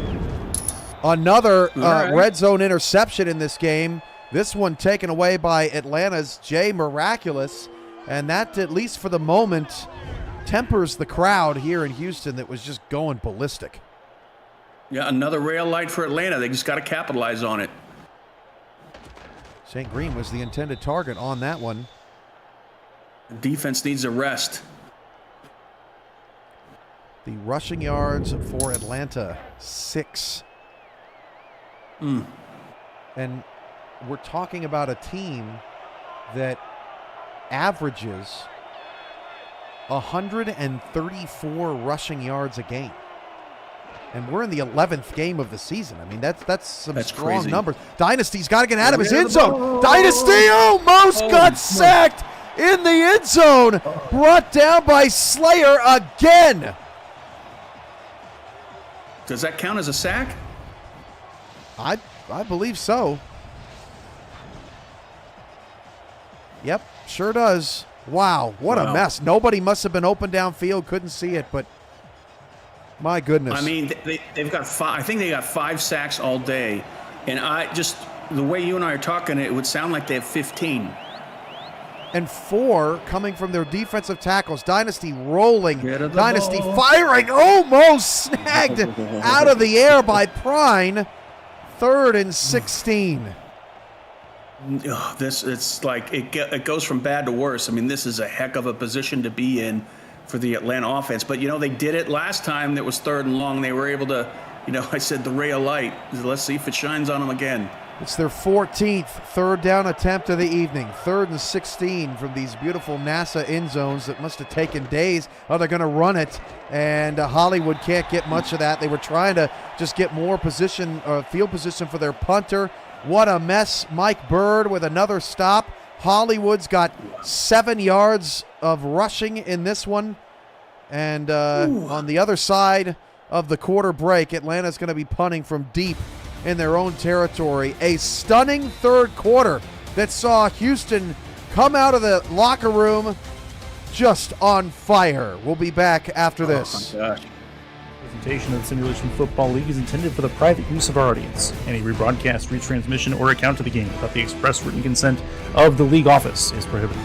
Another red zone interception in this game. This one taken away by Atlanta's Jay Miraculous. And that, at least for the moment, tempers the crowd here in Houston that was just going ballistic. Yeah, another rail light for Atlanta. They just got to capitalize on it. St. Green was the intended target on that one. The defense needs a rest. The rushing yards for Atlanta, 6. And we're talking about a team that averages 134 rushing yards a game. And we're in the 11th game of the season. I mean, that's some strong crazy numbers. Dynasty's got to get out of his end zone. Dynasty almost got sacked in the end zone. Brought down by Slayer again. Does that count as a sack? I believe so. Yep, sure does. Wow, what a mess. Nobody must have been open downfield, couldn't see it, but my goodness. I mean, they've got 5. I think they got 5 sacks all day. And the way you and I are talking, it would sound like they have 15. And 4 coming from their defensive tackles. Dynasty rolling. Dynasty firing. Almost snagged out of the air by Prine. 3rd and 16. It's like it goes from bad to worse. I mean, this is a heck of a position to be in for the Atlanta offense. But, they did it last time. That was 3rd and long. They were able to, I said the ray of light. Let's see if it shines on them again. It's their 14th third down attempt of the evening. 3rd and 16 from these beautiful NASA end zones that must have taken days. Oh, they're going to run it, and Hollywood can't get much of that. They were trying to just get more field position for their punter. What a mess. Mike Bird with another stop. Hollywood's got 7 yards of rushing in this one. And on the other side of the quarter break, Atlanta's going to be punting from deep in their own territory. A stunning third quarter that saw Houston come out of the locker room just on fire. We'll be back after this. Oh my gosh. Presentation of the Simulation Football League is intended for the private use of our audience. Any rebroadcast, retransmission, or account of the game without the express written consent of the league office is prohibited.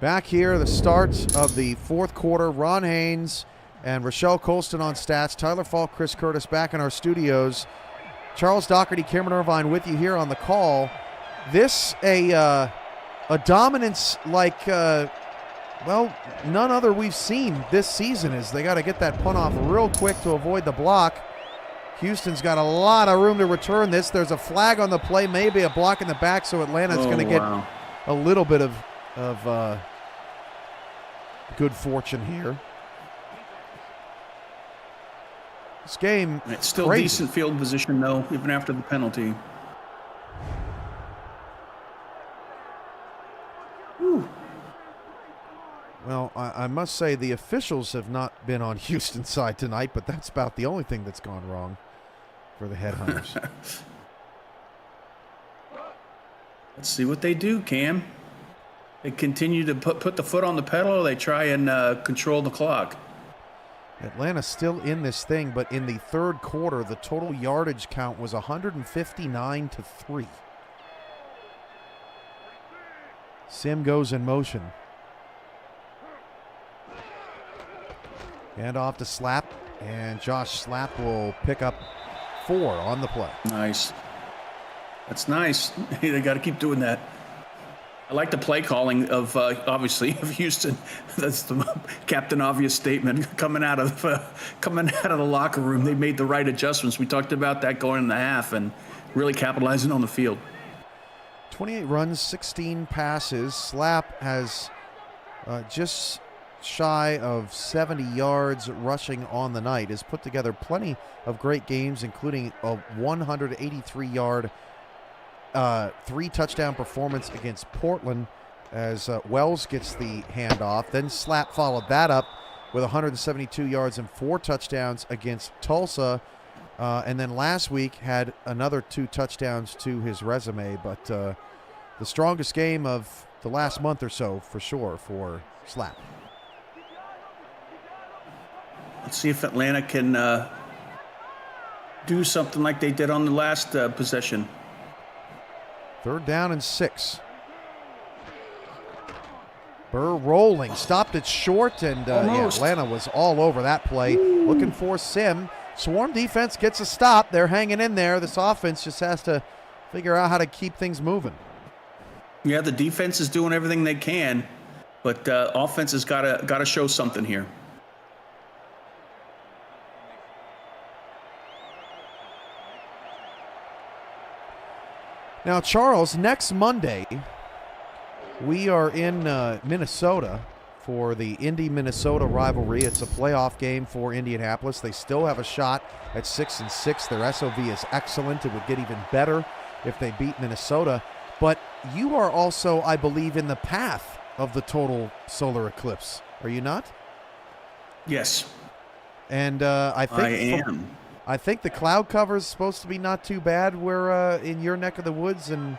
Back here, the start of the fourth quarter. Ron Haynes and Rochelle Colston on stats. Tyler Falk, Chris Curtis back in our studios. Charles Doherty, Cameron Irvine with you here on the call. This a dominance like none other we've seen this season. Is they got to get that punt off real quick to avoid the block. Houston's got a lot of room to return this. There's a flag on the play, maybe a block in the back, so Atlanta's going to get a little bit of good fortune here. This game, it's still crazy. Decent field position, though, even after the penalty. Whew. Well, I must say the officials have not been on Houston's side tonight, but that's about the only thing that's gone wrong for the Headhunters. Let's see what they do, Cam. They continue to put the foot on the pedal, or they try and control the clock. Atlanta still in this thing, but in the third quarter, the total yardage count was 159-3. Sim goes in motion. Hand off to Slap, and Josh Slap will pick up 4 on the play. Nice. That's nice. They got to keep doing that. I like the play calling of, obviously, of Houston. That's the Captain Obvious statement coming out of the locker room. They made the right adjustments. We talked about that going in the half and really capitalizing on the field. 28 runs, 16 passes. Slap has just shy of 70 yards rushing on the night. Has put together plenty of great games, including a 183-yard, 3-touchdown performance against Portland as Wells gets the handoff. Then Slap followed that up with 172 yards and 4 touchdowns against Tulsa. And then last week had another 2 touchdowns to his resume. But the strongest game of the last month or so, for sure, for Slap. Let's see if Atlanta can do something like they did on the last possession. 3rd down and 6. Burr rolling, stopped it short, and Atlanta was all over that play. Looking for Sim. Swarm defense gets a stop. They're hanging in there. This offense just has to figure out how to keep things moving. Yeah, the defense is doing everything they can, but offense has got to show something here. Now, Charles, next Monday, we are in Minnesota for the Indy-Minnesota rivalry. It's a playoff game for Indianapolis. They still have a shot at 6-6. Their SOV is excellent. It would get even better if they beat Minnesota. But you are also, I believe, in the path of the total solar eclipse. Are you not? Yes. And I think the cloud cover is supposed to be not too bad. We're in your neck of the woods, and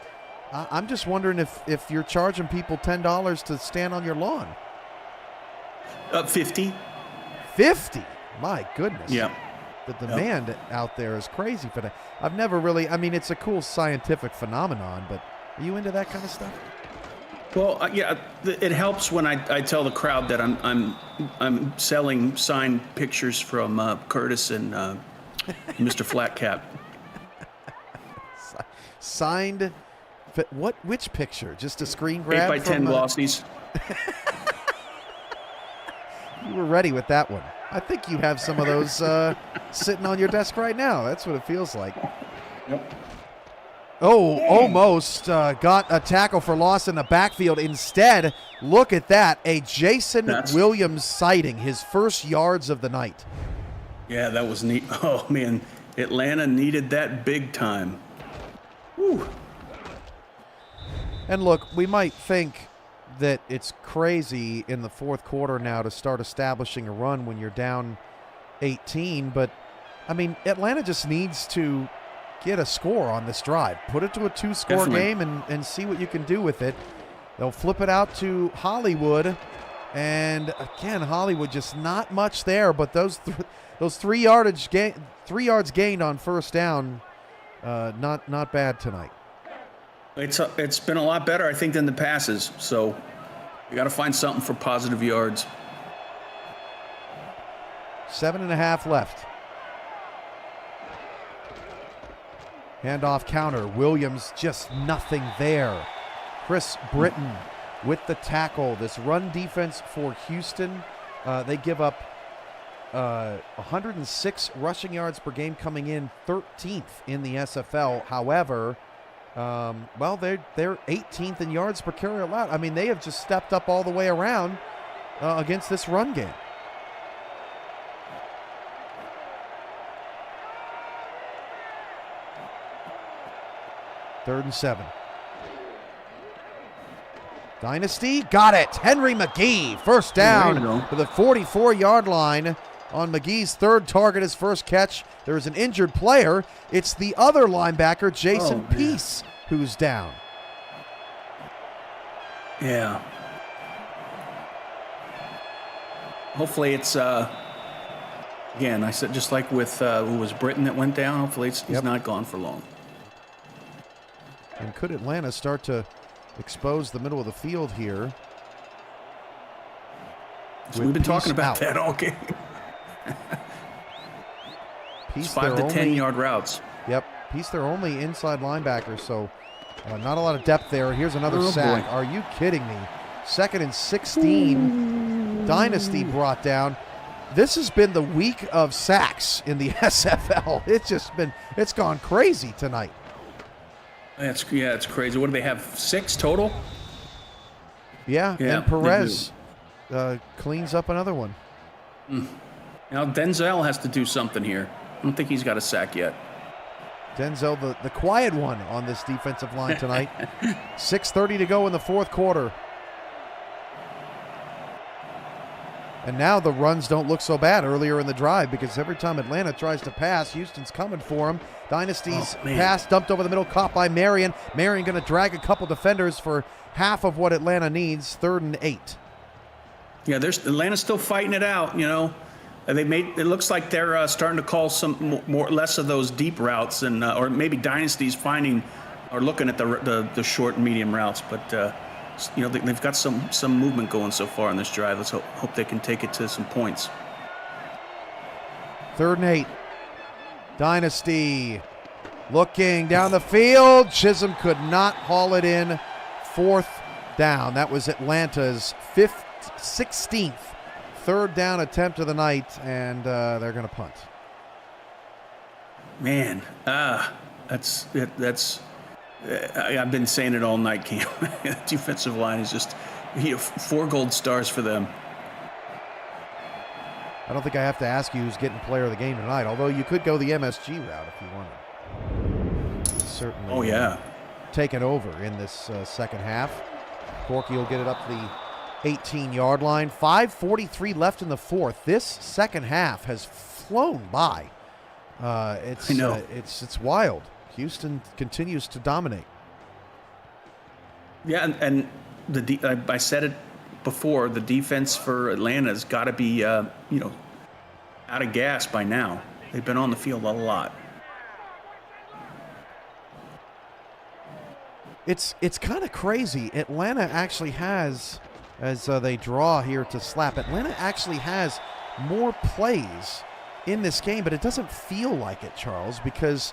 I'm just wondering if you're charging people $10 to stand on your lawn. 50. 50? My goodness. Yeah. The demand out there is crazy for that. I've never really, I mean, it's a cool scientific phenomenon, but are you into that kind of stuff? Well, yeah, it helps when I tell the crowd that I'm selling signed pictures from Curtis and Mr. Flatcap. Signed, which picture? Just a screen grab? 8x10 glossies. You were ready with that one. I think you have some of those sitting on your desk right now. That's what it feels like. Yep. Oh, almost got a tackle for loss in the backfield. Instead, look at that. A Jason Williams sighting, his first yards of the night. Yeah, that was neat. Oh, man. Atlanta needed that big time. Whew. And look, we might think that it's crazy in the fourth quarter now to start establishing a run when you're down 18. But, I mean, Atlanta just needs to get a score on this drive. Put it to a 2-score game and see what you can do with it. They'll flip it out to Hollywood. And, again, Hollywood just not much there. But those 3 yards gained on first down, not bad tonight. It's been a lot better, I think, than the passes. So you got to find something for positive yards. 7.5 left. Handoff counter. Williams just nothing there. Chris Britton with the tackle. This run defense for Houston, they give up 106 rushing yards per game, coming in 13th in the SFL. However, well, they're 18th in yards per carry allowed. I mean, they have just stepped up all the way around against this run game. Third and 7. Dynasty got it. Henry McGee, first down to the 44-yard line on McGee's third target, his first catch. There's an injured player. It's the other linebacker, Jason Peace, who's down. Yeah. Hopefully it's, again, I said just like with who was Britain that went down, hopefully he's not gone for long. And could Atlanta start to expose the middle of the field here? So we've been talking about that all game. Peace, 5 to 10-yard routes. Yep. Peace, their only inside linebacker, so not a lot of depth there. Here's another sack. Boy. Are you kidding me? 2nd and 16. Dynasty brought down. This has been the week of sacks in the SFL. It's gone crazy tonight. It's crazy. What do they have? 6 total? Yeah, and Perez cleans up another one. Now Denzel has to do something here. I don't think he's got a sack yet. Denzel, the quiet one on this defensive line tonight. 6:30 to go in the fourth quarter. And now the runs don't look so bad earlier in the drive because every time Atlanta tries to pass, Houston's coming for him. Dynasty's pass dumped over the middle, caught by Marion. Marion going to drag a couple defenders for half of what Atlanta needs, 3rd and 8. Yeah, Atlanta's still fighting it out, you know. It looks like they're starting to call some less of those deep routes, and or maybe Dynasty's finding or looking at the short and medium routes. But you know, they've got some movement going so far on this drive. Let's hope they can take it to some points. 3rd and 8. Dynasty looking down the field. Chisholm could not haul it in. 4th down. That was Atlanta's 16th 3rd down attempt of the night, and they're going to punt. Man, that's I've been saying it all night, Cam. The defensive line is just 4 gold stars for them. I don't think I have to ask you who's getting player of the game tonight, although you could go the MSG route if you wanted. Certainly. Oh, yeah. Taken over in this second half. Corky will get it up to the 18-yard line. 5:43 left in the fourth. This second half has flown by. I know. It's wild. Houston continues to dominate. Yeah, and I said it before. The defense for Atlanta's got to be, out of gas by now. They've been on the field a lot. It's kind of crazy. Atlanta actually has, as they draw here to slap, Atlanta actually has more plays in this game, but it doesn't feel like it, Charles, because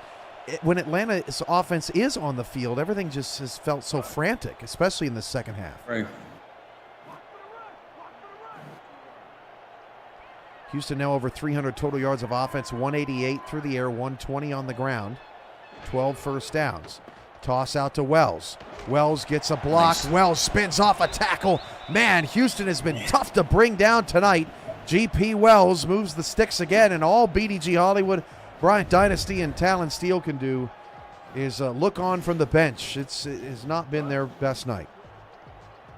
when Atlanta's offense is on the field, everything just has felt so frantic, especially in the second half. Right. Houston now over 300 total yards of offense, 188 through the air, 120 on the ground, 12 first downs. Toss out to Wells. Wells gets a block. Nice. Wells spins off a tackle. Man, Houston has been tough to bring down tonight. GP Wells moves the sticks again, and all BDG Hollywood, Bryant Dynasty, and Talon Steele can do is look on from the bench. It has not been their best night.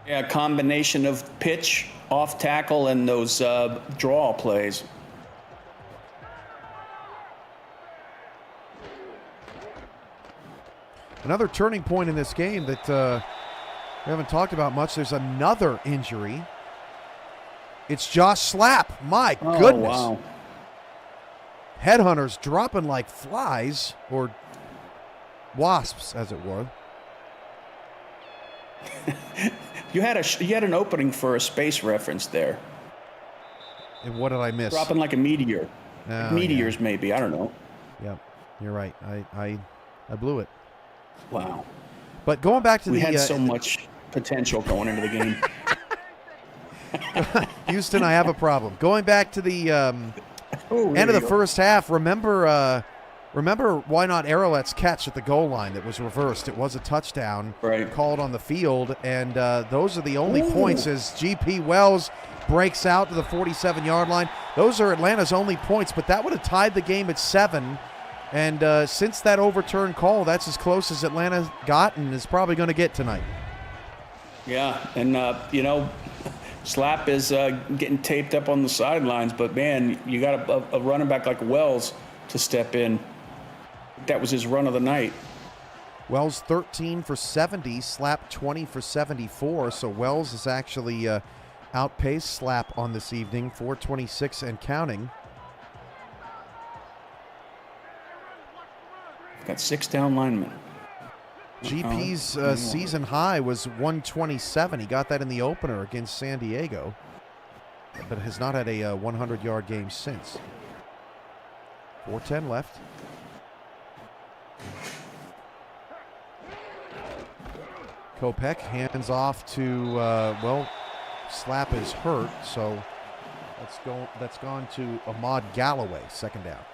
Yeah, a combination of pitch, off tackle, and those draw plays. Another turning point in this game that we haven't talked about much. There's another injury. It's Josh Slapp. My goodness. Wow. Headhunters dropping like flies, or wasps, as it were. You had an opening for a space reference there. And what did I miss? Dropping like a meteor. Meteors, yeah. Maybe. I don't know. Yep, you're right. I blew it. Wow. But going back to we had so much potential going into the game. Houston, I have a problem. Going back to the end of the first half, remember Why Not Arrowlett's catch at the goal line that was reversed. It was a touchdown called on the field, and those are the only points as GP Wells breaks out to the 47-yard line. Those are Atlanta's only points, but that would have tied the game at 7. And since that overturned call, that's as close as Atlanta got and is probably going to get tonight. Yeah, and, Slapp is getting taped up on the sidelines, but, man, you got a running back like Wells to step in. That was his run of the night. Wells 13 for 70, Slapp 20 for 74, so Wells has actually outpaced Slapp on this evening, 426 and counting. Got 6 down linemen. GP's season high was 127. He got that in the opener against San Diego, but has not had a 100-yard game since. 4:10 left. Kopech hands off to, Slapp is hurt, so that's gone to Ahmad Galloway, second down.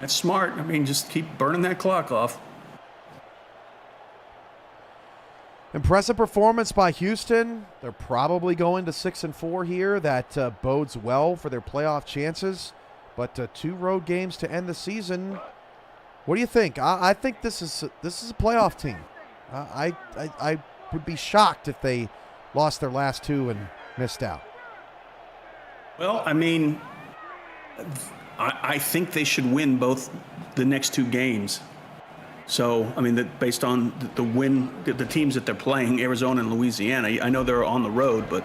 That's smart. I mean, just keep burning that clock off. Impressive performance by Houston. They're probably going to 6-4 here. That bodes well for their playoff chances. But 2 road games to end the season. What do you think? I think this is a playoff team. I would be shocked if they lost their last 2 and missed out. Well, I mean, I think they should win both the next 2 games. So, I mean, based on the teams that they're playing, Arizona and Louisiana, I know they're on the road, but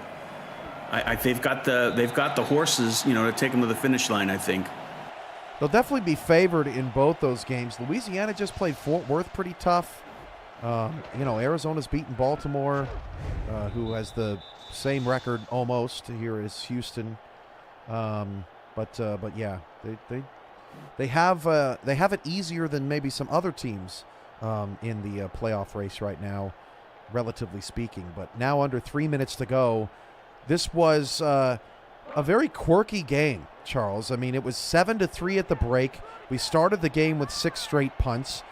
they've got the horses, to take them to the finish line, I think. They'll definitely be favored in both those games. Louisiana just played Fort Worth pretty tough. Arizona's beaten Baltimore, who has the same record almost here as Houston. But yeah, they have it easier than maybe some other teams in the playoff race right now, relatively speaking. But now under 3 minutes to go, this was a very quirky game, Charles. I mean, it was 7-3 at the break. We started the game with 6 straight punts.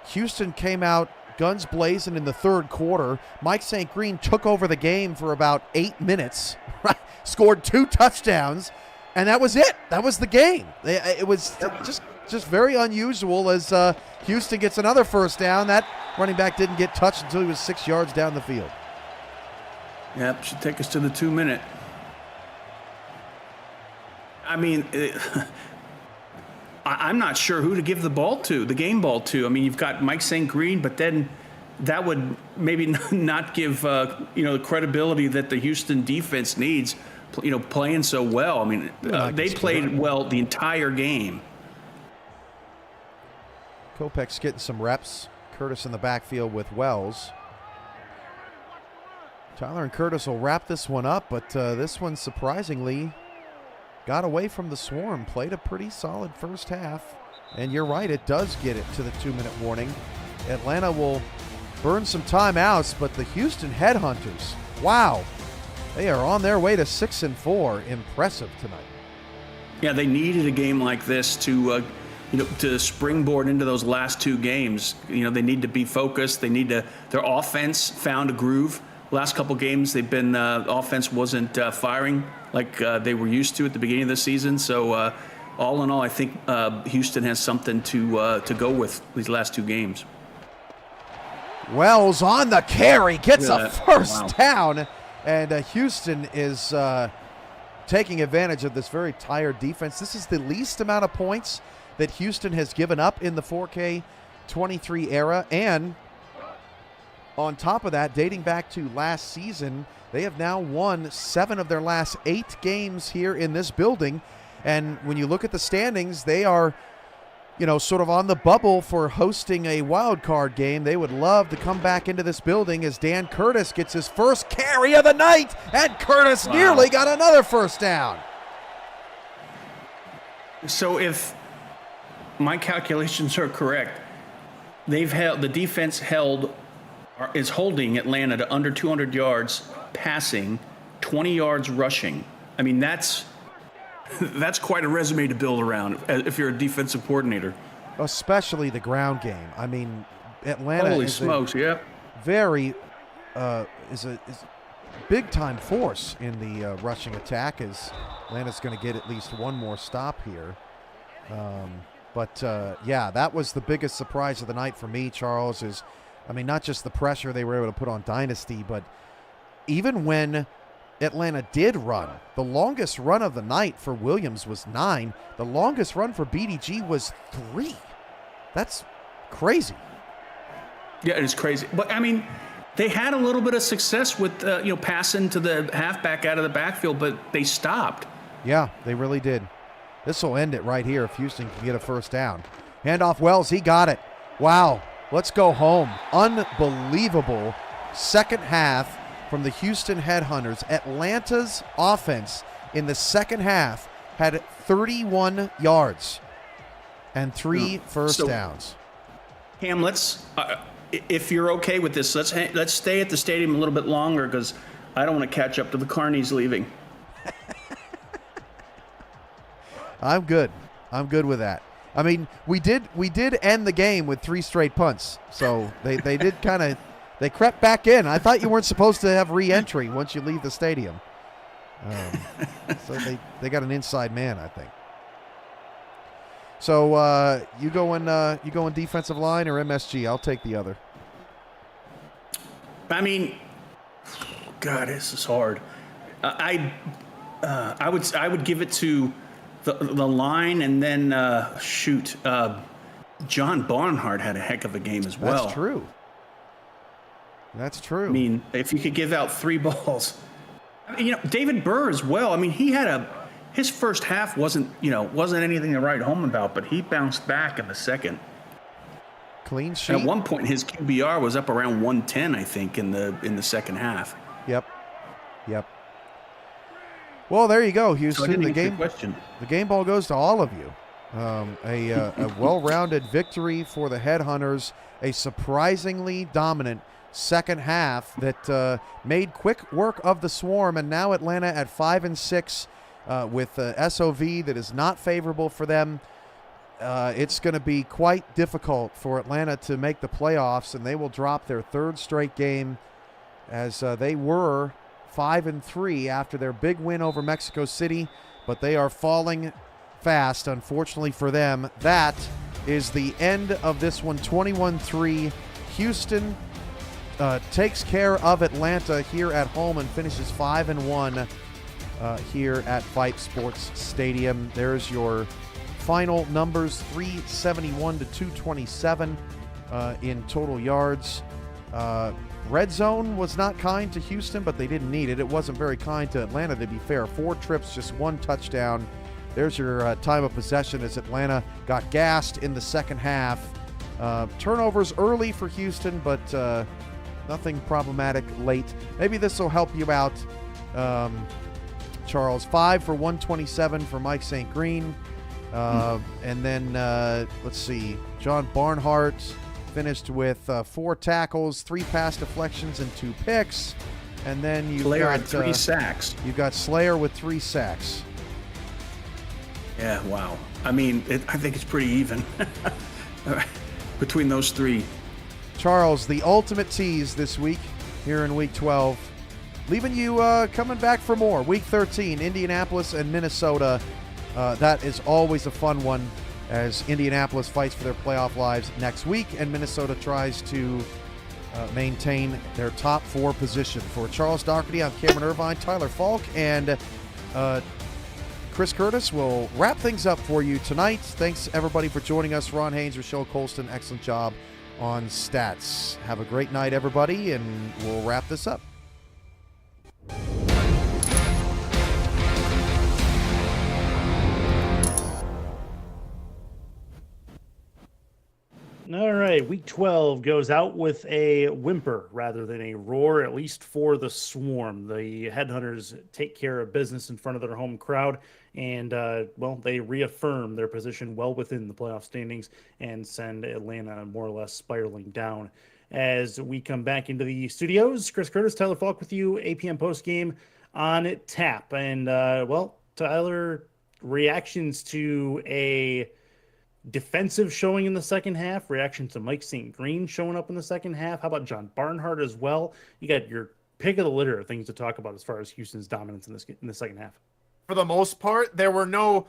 Houston came out guns blazing in the third quarter. Mike St. Green took over the game for about 8 minutes, scored 2 touchdowns, and that was it. That was the game. It was just very unusual as Houston gets another first down. That running back didn't get touched until he was 6 yards down the field. Yep, should take us to the 2-minute. I mean, I'm not sure who to give the game ball to. I mean, you've got Mike St. Green, but then that would maybe not give the credibility that the Houston defense needs. Playing so well. I mean, they played well the entire game. Kopech's getting some reps. Curtis in the backfield with Wells. Tyler and Curtis will wrap this one up, but this one surprisingly got away from the swarm. Played a pretty solid first half. And you're right, it does get it to the 2-minute warning. Atlanta will burn some timeouts, but the Houston Headhunters, wow, they are on their way to 6-4. Impressive tonight. Yeah, they needed a game like this to springboard into those last 2 games. They need to be focused. Their offense found a groove. Last couple games, they've been offense wasn't firing like they were used to at the beginning of the season. So all in all, I think Houston has something to go with these last 2 games. Wells on the carry, gets a first down. And Houston is taking advantage of this very tired defense. This is the least amount of points that Houston has given up in the 4K23 era. And on top of that, dating back to last season, they have now won 7 of their last 8 games here in this building. And when you look at the standings, they are, sort of on the bubble for hosting a wild card game. They would love to come back into this building as Dan Curtis gets his first carry of the night, and Curtis nearly got another first down. So if my calculations are correct, the defense is holding Atlanta to under 200 yards passing, 20 yards rushing. I mean, that's quite a resume to build around if you're a defensive coordinator. Especially the ground game. I mean, Atlanta is very is a big time force in the rushing attack, as Atlanta's going to get at least one more stop here. Yeah, that was the biggest surprise of the night for me, Charles, is, I mean, not just the pressure they were able to put on Dynasty, but even when Atlanta did run, the longest run of the night for Williams was 9. The longest run for BDG was 3. That's crazy. Yeah, it is crazy. But, I mean, they had a little bit of success with, passing to the halfback out of the backfield, but they stopped. Yeah, they really did. This will end it right here if Houston can get a first down. Handoff Wells, he got it. Wow, let's go home. Unbelievable second half from the Houston Headhunters. Atlanta's offense in the second half had 31 yards and 3 first downs. Cam, let's, if you're okay with this, let's stay at the stadium a little bit longer, because I don't want to catch up to the Carnies leaving. I'm good. I'm good with that. I mean, we did end the game with 3 straight punts, so they did kind of They crept back in. I thought you weren't supposed to have re-entry once you leave the stadium. So they got an inside man, I think. So you going defensive line or MSG? I'll take the other. I mean, God, this is hard. I would give it to the line, and then John Barnhart had a heck of a game as well. That's true. That's true. I mean, if you could give out 3 balls, David Burr as well. I mean, his first half wasn't anything to write home about, but he bounced back in the second. Clean sheet. At one point, his QBR was up around 110, I think, in the second half. Yep. Well, there you go, Houston. So I didn't answer your question. The game ball goes to all of you. A well-rounded victory for the Headhunters. A surprisingly dominant second half that made quick work of the Swarm, and now Atlanta at 5-6 with SOV that is not favorable for them. It's going to be quite difficult for Atlanta to make the playoffs, and they will drop their 3rd straight game, as they were 5-3 after their big win over Mexico City, but they are falling fast, unfortunately for them. That is the end of this one, 21-3. Houston takes care of Atlanta here at home and finishes 5-1 here at Fight Sports Stadium. There's your final numbers, 371 to 227 in total yards. Red zone was not kind to Houston, but they didn't need it. It wasn't very kind to Atlanta, to be fair. 4 trips, just 1 touchdown. There's your time of possession as Atlanta got gassed in the second half. Turnovers early for Houston, but nothing problematic late. Maybe this will help you out, Charles. 5 for 127 for Mike St. Green. And then, let's see, John Barnhart finished with 4 tackles, 3 pass deflections, and 2 picks. And then you've got 3 sacks. You've got Slayer with 3 sacks. Yeah, wow. I mean, I think it's pretty even between those 3. Charles, the ultimate tease this week here in Week 12. Leaving you coming back for more. Week 13, Indianapolis and Minnesota. That is always a fun one as Indianapolis fights for their playoff lives next week, and Minnesota tries to maintain their top 4 position. For Charles Doherty, I'm Cameron Irvine, Tyler Falk, and Chris Curtis will wrap things up for you tonight. Thanks, everybody, for joining us. Ron Haynes, Rochelle Colston, excellent job on stats. Have a great night, everybody, and we'll wrap this up. All right, Week 12 goes out with a whimper rather than a roar, at least for the Swarm. The Headhunters take care of business in front of their home crowd, and, they reaffirm their position well within the playoff standings and send Atlanta more or less spiraling down. As we come back into the studios, Chris Curtis, Tyler Falk with you, APM postgame on tap. And, Tyler, reactions to a defensive showing in the second half, reaction to Mike St. Green showing up in the second half. How about John Barnhart as well? You got your pick of the litter of things to talk about as far as Houston's dominance in the second half. For the most part, there were no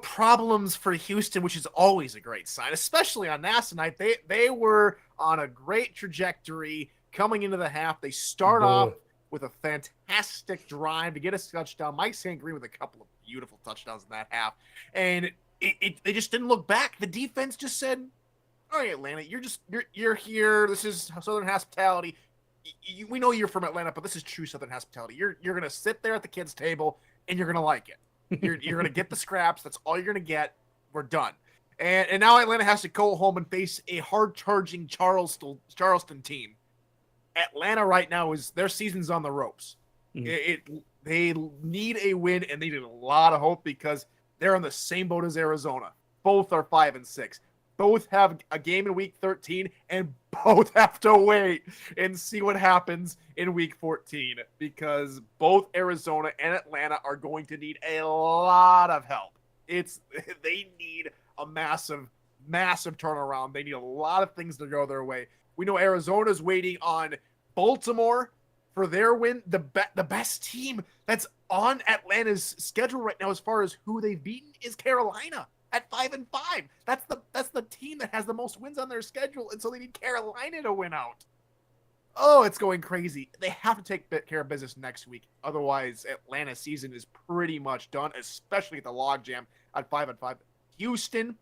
problems for Houston, which is always a great sign, especially on NASA night. They were on a great trajectory coming into the half. They start off with a fantastic drive to get a touchdown. Mike St. Green with a couple of beautiful touchdowns in that half, and they just didn't look back. The defense just said, "All right, Atlanta, you're here. This is Southern hospitality. We know you're from Atlanta, but this is true Southern hospitality. You're gonna sit there at the kids' table and you're gonna like it. You're gonna get the scraps. That's all you're gonna get. We're done." And now Atlanta has to go home and face a hard-charging Charleston team. Atlanta right now their season's on the ropes. Mm-hmm. They need a win, and they need a lot of hope because they're on the same boat as Arizona. Both are 5-6. Both have a game in Week 13, and both have to wait and see what happens in Week 14 because both Arizona and Atlanta are going to need a lot of help. They need a massive, massive turnaround. They need a lot of things to go their way. We know Arizona's waiting on Baltimore for their win. The best team that's on Atlanta's schedule right now, as far as who they've beaten, is Carolina at 5-5. That's the team that has the most wins on their schedule, and so they need Carolina to win out. Oh, it's going crazy. They have to take care of business next week. Otherwise, Atlanta's season is pretty much done, especially at the logjam at 5-5. Houston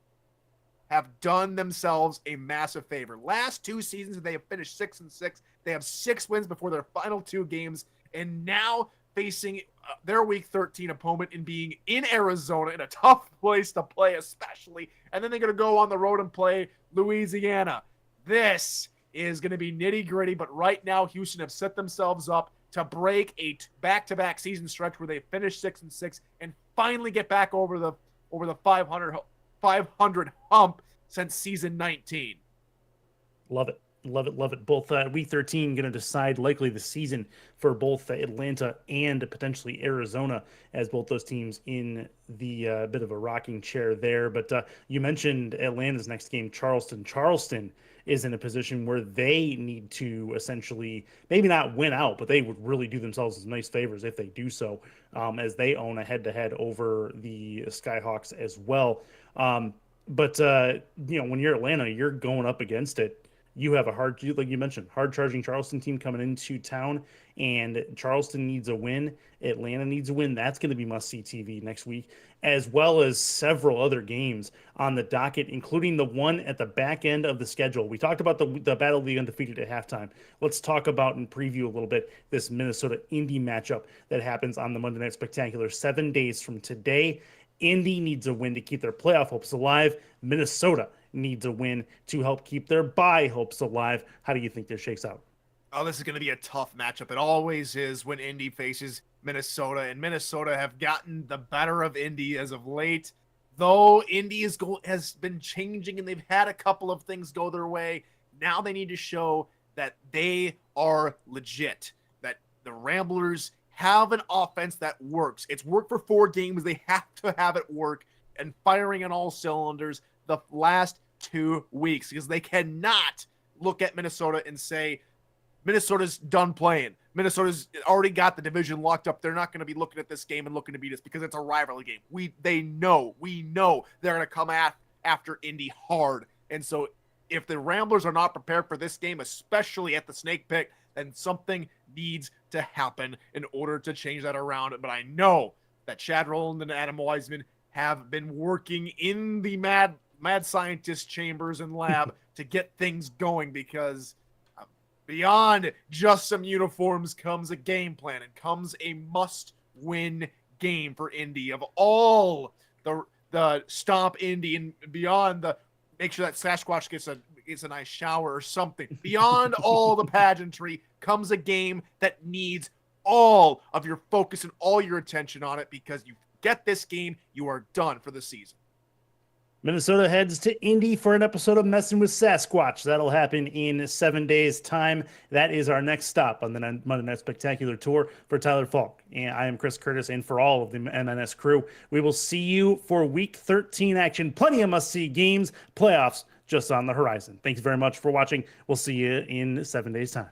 have done themselves a massive favor. Last 2 seasons, they have finished 6-6. They have 6 wins before their final 2 games, and now facing their Week 13 opponent and being in Arizona, in a tough place to play especially, and then they're going to go on the road and play Louisiana. This is going to be nitty-gritty, but right now Houston have set themselves up to break a back-to-back season stretch where they finish 6-6 and finally get back over the 500 hump since season 19. Love it. Love it. Love it. Both Week 13 going to decide likely the season for both Atlanta and potentially Arizona, as both those teams in the bit of a rocking chair there. But you mentioned Atlanta's next game, Charleston. Charleston is in a position where they need to essentially maybe not win out, but they would really do themselves some nice favors if they do so, as they own a head-to-head over the Skyhawks as well. But when you're Atlanta, you're going up against it. You have like you mentioned, hard-charging Charleston team coming into town, and Charleston needs a win. Atlanta needs a win. That's going to be must-see TV next week, as well as several other games on the docket, including the one at the back end of the schedule. We talked about the Battle of the Undefeated at halftime. Let's talk about and preview a little bit this Minnesota-Indy matchup that happens on the Monday Night Spectacular 7 days from today. Indy needs a win to keep their playoff hopes alive. Minnesota needs a win to help keep their bye hopes alive. How do you think this shakes out? Oh, this is going to be a tough matchup. It always is when Indy faces Minnesota, and Minnesota have gotten the better of Indy as of late. Though Indy has been changing and they've had a couple of things go their way, now they need to show that they are legit, that the Ramblers have an offense that works. It's worked for 4 games. They have to have it work and firing on all cylinders the last 2 weeks, because they cannot look at Minnesota and say, Minnesota's done playing. Minnesota's already got the division locked up. They're not going to be looking at this game and looking to beat us because it's a rivalry game. We know they're going to come after Indy hard. And so if the Ramblers are not prepared for this game, especially at the Snake Pit, then something needs to happen in order to change that around. But I know that Chad Rowland and Adam Wiseman have been working in the mad scientist chambers and lab to get things going, because beyond just some uniforms comes a game plan and comes a must-win game for Indy. Of all the stomp Indy and beyond the make sure that Sasquatch gets a nice shower or something, beyond all the pageantry comes a game that needs all of your focus and all your attention on it, because you get this game, you are done for the season. Minnesota heads to Indy for an episode of Messing with Sasquatch. That'll happen in 7 days' time. That is our next stop on the Monday Night Spectacular Tour for Tyler Falk. And I am Chris Curtis, and for all of the MNS crew, we will see you for Week 13 action. Plenty of must-see games, playoffs just on the horizon. Thanks very much for watching. We'll see you in 7 days' time.